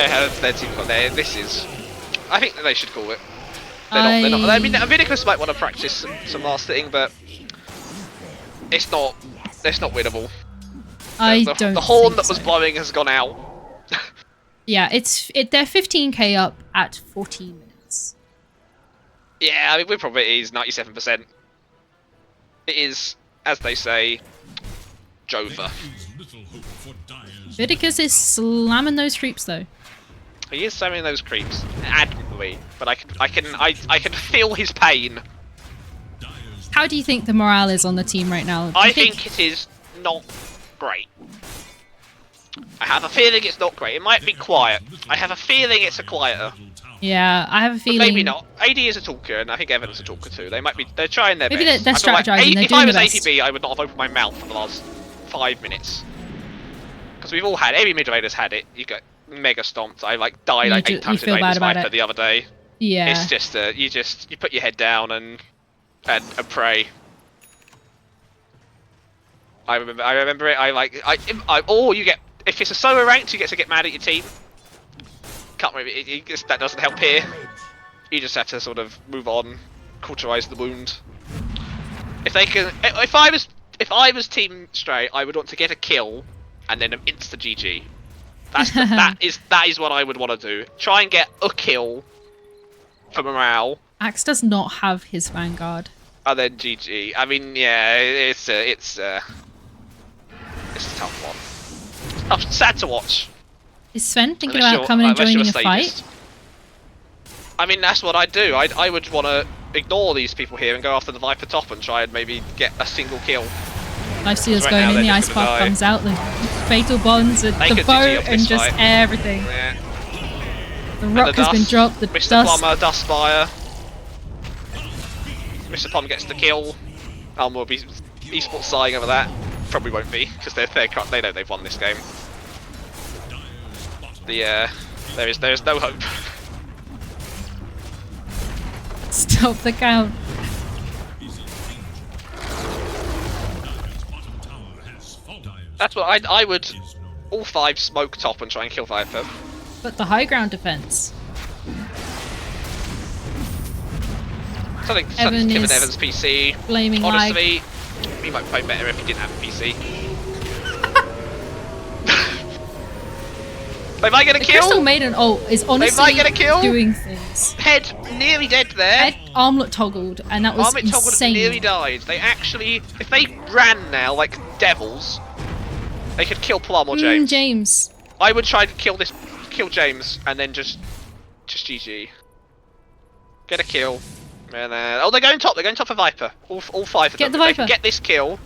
has their team got there? This is. I think that they should call it. They're not. I mean, Vidicus might want to practice some last hitting, but it's not winnable. The horn that was blowing has gone out. Yeah, they're 15k up at 14 minutes. Yeah, I mean, we're probably is 97%. It is, as they say, Jova. Vidicus is slamming those creeps though. He is slamming those creeps admirably, but I can feel his pain. How do you think the morale is on the team right now? I think it is not great. I have a feeling it's not great. It might be quiet. I have a feeling it's a quieter. Yeah, I have a feeling. But maybe not. AD is a talker, and I think Evan's a talker too. They're trying their Maybe best. they're I feel strategizing, they're if doing I was their best. ATB, I would not have opened my mouth for the last 5 minutes. Because we've all had, every mid laner's had it. You get mega stomped. I like died like 8 times in Laner's Viper the other day. Yeah. It's just you put your head down and pray. I remember it. You get, if it's a solo ranked, you get to get mad at your team. Can't really, that doesn't help here. You just have to sort of move on, cauterize the wound. If they can, if I was Team Stray, I would want to get a kill and then an insta GG. That is what I would want to do. Try and get a kill for morale. Axe does not have his Vanguard. And then GG. I mean, yeah, it's a tough one. Oh, sad to watch. Is Sven thinking about coming and joining a fight? I mean, that's what I'd do. I would want to ignore these people here and go after the Viper top and try and maybe get a single kill. Lifesteal's going in, the ice path comes out, the fatal bonds, the boat, and just everything. Yeah. The rock has been dropped, the Mr. dust. Plumber, Dustfire. Mr. Plum gets the kill. Llama will be esports sighing over that. Probably won't be, because they know they've won this game. There is no hope. Stop the count. That's what I would all 5 smoke top and try and kill Viper. But the high ground defense. Something Evan Tim and is Evan's PC. Blaming Honestly, he might play better if he didn't have a PC. They might get a kill. Crystal Maiden ult is honestly might get a kill. doing things. Head nearly dead there. Head armlet toggled, and that was Armlet toggled insane. and nearly died. They actually, if they ran now like devils, they could kill Plum or James. James. I would try to kill James, and then just GG. Get a kill. And oh, they're going top. They're going top for Viper. All 5 of them. Get the Viper. They can get this kill.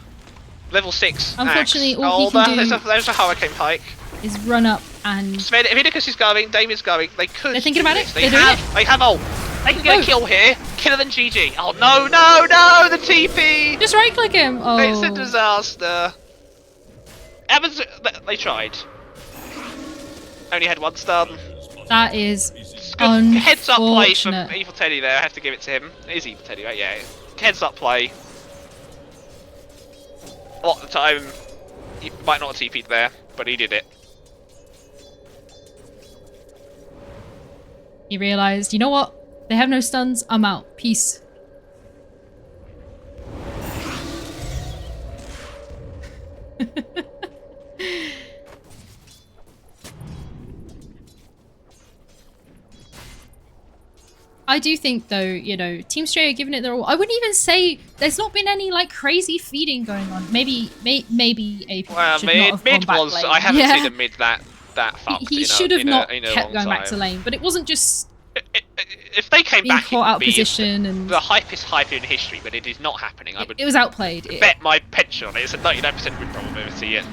Level 6. Unfortunately, axe. all he can do there's a Hurricane Pike. is run up and. Vidicus is going. Dame is going. They could. They're thinking about it. They have ult. They can get a kill here. Kill than GG. Oh no! The TP. Just right click him. Oh. It's a disaster. Evans. They tried. Only had 1 stun. That is Good heads up play from unfortunate. Evil Teddy there. I have to give it to him. It is Evil Teddy, right? Yeah. Heads up play. A lot of the time, he might not have TP'd there, but he did it. He realised, you know what? They have no stuns. I'm out. Peace. I do think, though, you know, Team Stray are giving it their all. I wouldn't even say there's not been any like crazy feeding going on. Maybe AP Well, should not have mid gone was. back lane. I haven't seen a mid that fucked. He should have not in a kept long going back to time. lane, but it wasn't just If they came being back, caught it out would of be position and the hypest hype in history, but it is not happening. I would it was outplayed. bet my pension on it. It's a 99% win probability at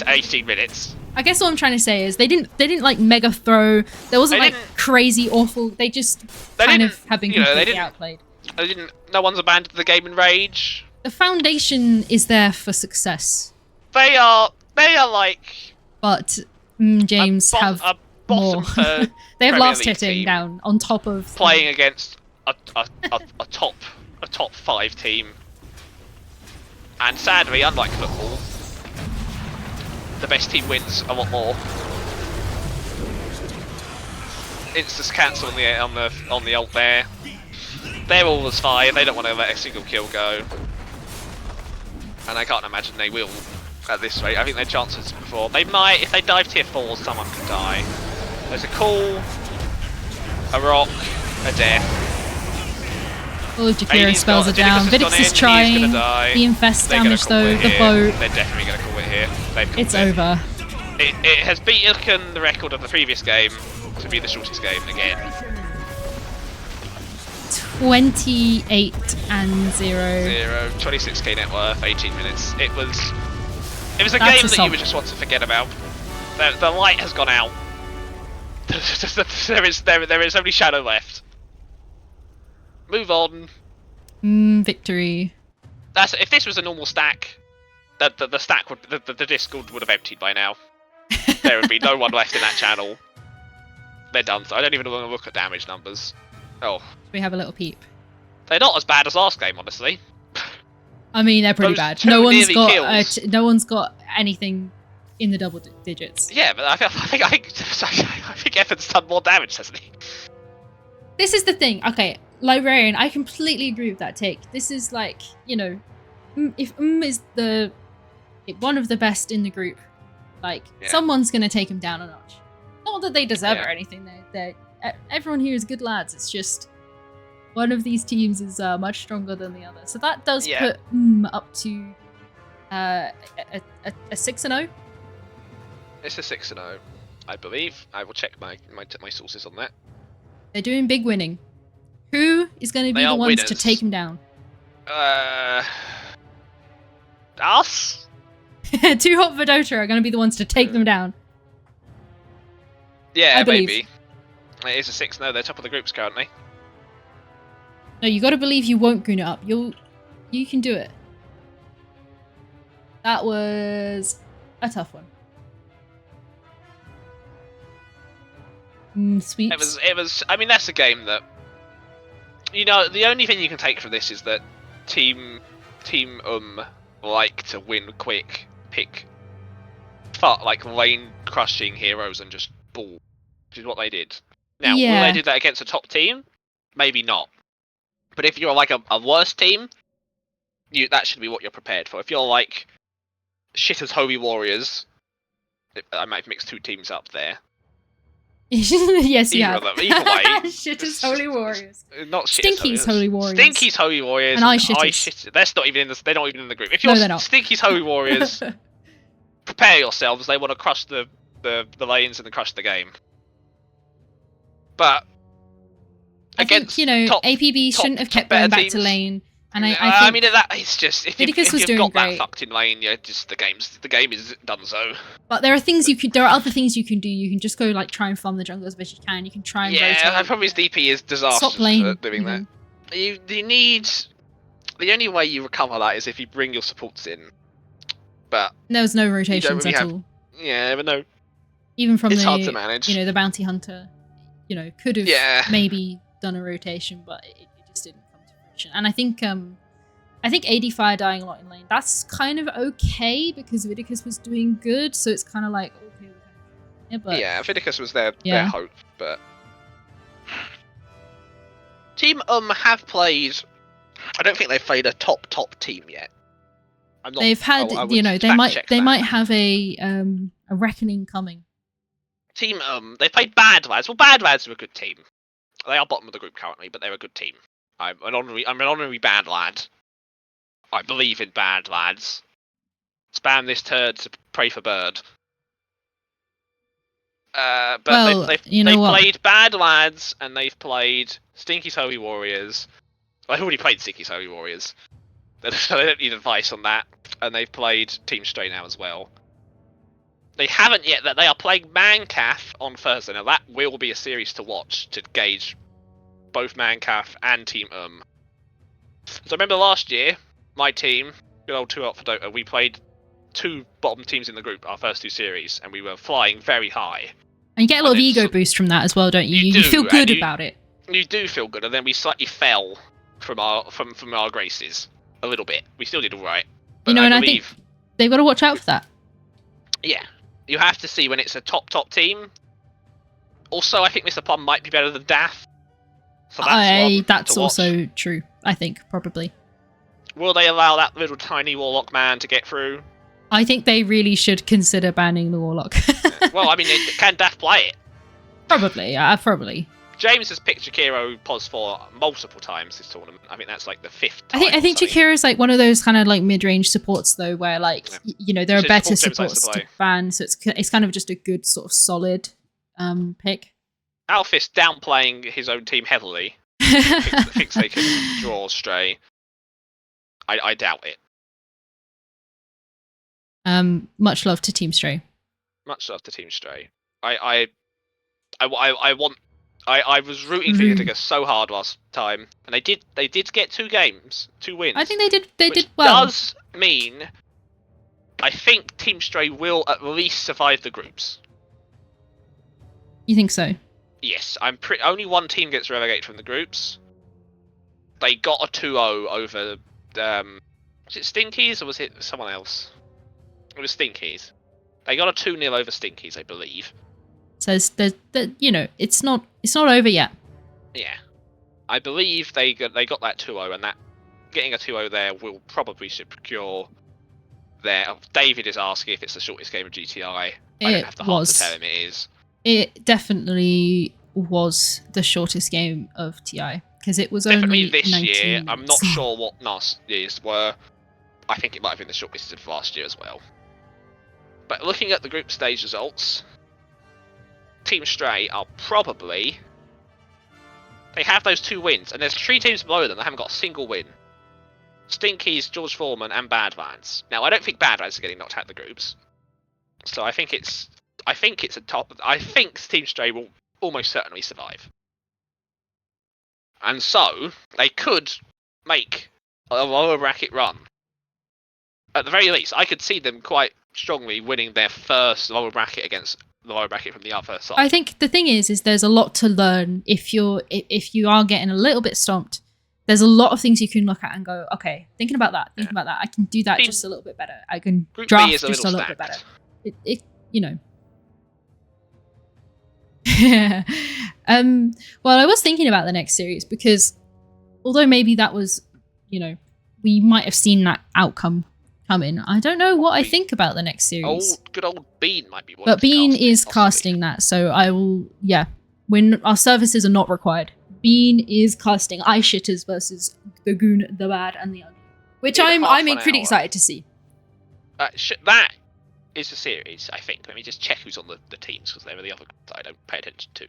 18 minutes. I guess what I'm trying to say is they didn't like mega throw. There wasn't They like crazy awful. They just kind of have been completely outplayed. No one's abandoned the game in rage. The foundation is there for success, They are like but James have a more. bottom third They have Premier last League hitting team down on top of playing against a top 5 team. And sadly, unlike football, the best team wins a lot more. Instance cancel on the ult there. They're all as fire. They don't want to let a single kill go, and I can't imagine they will at this rate. I think their chances before they might, if they dive tier 4, someone could die. There's a call, a rock, a death. All of Jakira spells are down. Vidicus is trying. The infest damage though, the boat. They're definitely going to call it here. It's over. It has beaten the record of the previous game to be the shortest game again. 28 and 0. 26k net worth, 18 minutes. It was a That's game that you would solid. just want to forget about. The light has gone out. there is only shadow left. Move on. Victory. If this was a normal stack, the stack would the Discord would have emptied by now. There would be no one left in that channel. They're done. So I don't even want to look at damage numbers. Oh, We have a little peep. they're not as bad as last game, honestly. I mean, they're pretty Those bad. two No one's nearly got kills. no one's got anything in the double digits. Yeah, but I think Evan's done more damage, hasn't he? This is the thing. Okay, Librarian, I completely agree with that take. This is like, you know, if is one of the best in the group, like someone's gonna take him down a notch. Not that they deserve it or anything. They're everyone here is good lads. It's just one of these teams is much stronger than the other. So that does Yeah. put up to a 6-0. It's a 6-0, I believe. I will check my sources on that. They're doing big winning. Who is going to be They the are ones to winners. take him down? Us? Too Hot for Dota are going to be the ones to take them down. Yeah, I believe. maybe. It is a 6-0. They're top of the groups currently. No, you got to believe you won't goon it up. You can do it. That was a tough one. Sweeps. It was. I mean, that's a game that. The only thing you can take from this is that team like to win quick, pick, like lane crushing heroes and just ball, which is what they did. Now, will they do that against a top team? Maybe not. But if you're like a worse team, that should be what you're prepared for. If you're like shit as Holy Warriors, I might have mixed two teams up there. Yes, you have. Either way. Shit is Holy Warriors. Not shit. Stinky's Holy Warriors. Stinky's Holy Warriors. And I Shitters. That's not even in the. They're not even in the group. If you're Stinky's Holy Warriors, prepare yourselves. They want to crush the lanes and crush the game. But I think APB shouldn't have kept going back to lane. And I mean that it's just if you've got that fucked in lane, just the game is done so. But there are things there are other things you can do. You can just go try and farm the jungle as best you can. You can try and rotate. Probably DP is disastrous for doing that. You need the only way you recover that is if you bring your supports in. But there was no rotations at all. Yeah, but no. Even from it's hard to manage. The bounty hunter, could have maybe done a rotation, but it just didn't. And I think ADFire dying a lot in lane, that's kind of okay because Vidicus was doing good, so it's kind of like okay. But Vidicus was their hope, but Team have played. I don't think they've played a top team yet. They've had they might have a reckoning coming. Team they played Bad Lads. Well, Bad Lads are a good team. They are bottom of the group currently, but they're a good team. I'm an honorary bad lad. I believe in bad lads. Spam this turd to pray for bird. But they've played Bad Lads and they've played Stinky's Holy Warriors. I've already played Stinky's Holy Warriors. They don't need advice on that. And they've played Team Stray now as well. They haven't yet. That they are playing Mancaf on Thursday. Now that will be a series to watch to gauge both Mancaf and Team So I remember last year, my team, good old 2 Hot for Dota, we played 2 bottom teams in the group, our first 2 series, and we were flying very high. And you get a lot of ego boost from that as well, don't you? You feel good about it. You do feel good, and then we slightly fell from our graces a little bit. We still did all right. But I think they've got to watch out for that. Yeah, you have to see when it's a top team. Also, I think Mr. Plum might be better than Daff. So that's also true. I think probably. Will they allow that little tiny warlock man to get through? I think they really should consider banning the warlock. Well, I mean, can Daff play it? Probably, probably. James has picked Jakiro pos for multiple times this tournament. I think that's like the 5th time. I think Jakiro is like one of those kind of like mid-range supports though, where there are better supports to ban, so it's kind of just a good sort of solid pick. Alphys downplaying his own team heavily. Thinks they can draw Stray. I doubt it. Much love to Team Stray. Much love to Team Stray. I was rooting for Vidicus so hard last time, and they did get 2 games, 2 wins. I think they did well. Does mean I think Team Stray will at least survive the groups. You think so? Yes, only one team gets relegated from the groups. They got a 2-0 over was it Stinkies or was it someone else? It was Stinkies. They got a 2-0 over Stinkies, I believe. So it's not over yet. Yeah, I believe they got that 2-0, and that getting a 2-0 there will probably secure their. David is asking if it's the shortest game of GTI. I don't have the heart to tell him it is. It definitely was the shortest game of TI. because it was Definitely only this 19 year. I'm not minutes. sure what last years were. I think it might have been the shortlisted for last year as well. But looking at the group stage results, Team Stray are probably... They have those 2 wins, and there's 3 teams below them that haven't got a single win. Stinkies, George Foreman, and Badlands. Now, I don't think Badlands are getting knocked out of the groups. So I think it's a top... I think Team Stray will almost certainly survive. And so, they could make a lower bracket run. At the very least, I could see them quite strongly winning their first lower bracket against the lower bracket from the other side. I think the thing is there's a lot to learn if you are getting a little bit stomped. There's a lot of things you can look at and go, okay, thinking about that, I can do that just a little bit better. I can Group draft B is just a little bit stacked. better. It you know. Well, I was thinking about the next series because although maybe that was, you know, we might have seen that outcome coming. I don't know what I think about the next series. Good old Bean might be one. But Bean is casting that, so I will, yeah. When our services are not required, Bean is casting Eye Shitters versus the Goon, the Bad, and the Ugly, which I'm pretty excited to see. That is a series, I think. Let me just check who's on the teams because they're the other that I don't pay attention to.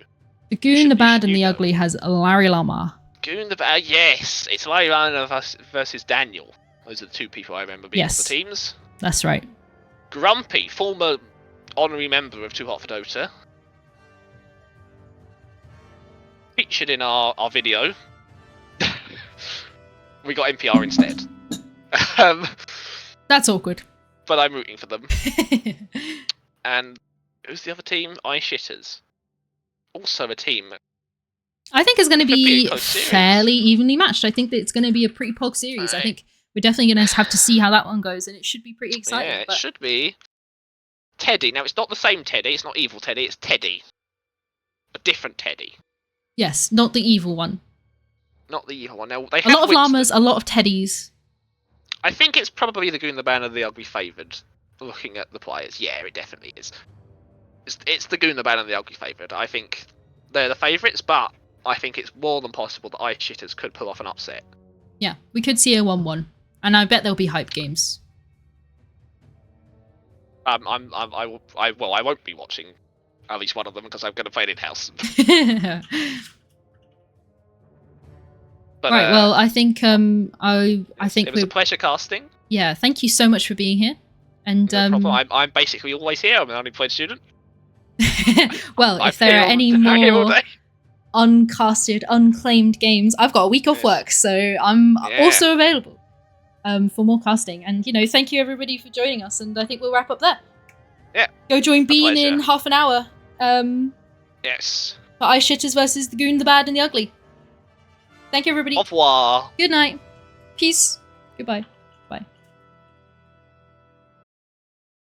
The Goon, the Bad, and the Ugly has Larry Llama. Goon the Bad, yes, it's Larry Llama versus Daniel. Those are the 2 people I remember being on the teams. That's right. Grumpy, former honorary member of Too Hot for Dota. Featured in our video. We got NPR instead. That's awkward. But I'm rooting for them. And who's the other team? Eye Shitters. Also a team. I think it's going to be fairly evenly matched. I think that it's going to be a pretty pog series. Right. I think we're definitely going to have to see how that one goes, and it should be pretty exciting. Yeah, it should be. Teddy. Now, it's not the same Teddy. It's not evil Teddy. It's Teddy. A different Teddy. Yes, not the evil one. Not the evil one. Now, they a lot of llamas, a lot of teddies. I think it's probably the Goon, the Bad, and the Ugly favoured. Looking at the players, yeah, it definitely is. It's the Goon, the Bad, and the Ugly favoured. I think they're the favourites, but I think it's more than possible that Eye Shitters could pull off an upset. Yeah, we could see a 1-1, and I bet there'll be hype games. I won't be watching at least one of them because I'm going to play it in house. But, right. Well, I think I think it was a pleasure casting. Yeah, thank you so much for being here. And no problem. I'm basically always here. I'm an unemployed student. Well, if there are any more uncasted, unclaimed games, I've got a week off work, so I'm also available for more casting. And you know, thank you everybody for joining us. And I think we'll wrap up there. Yeah. Go join Bean in half an hour. Yes. For Eye Shitters versus the Goon, the Bad, and the Ugly. Thank you, everybody. Au revoir. Good night. Peace. Goodbye.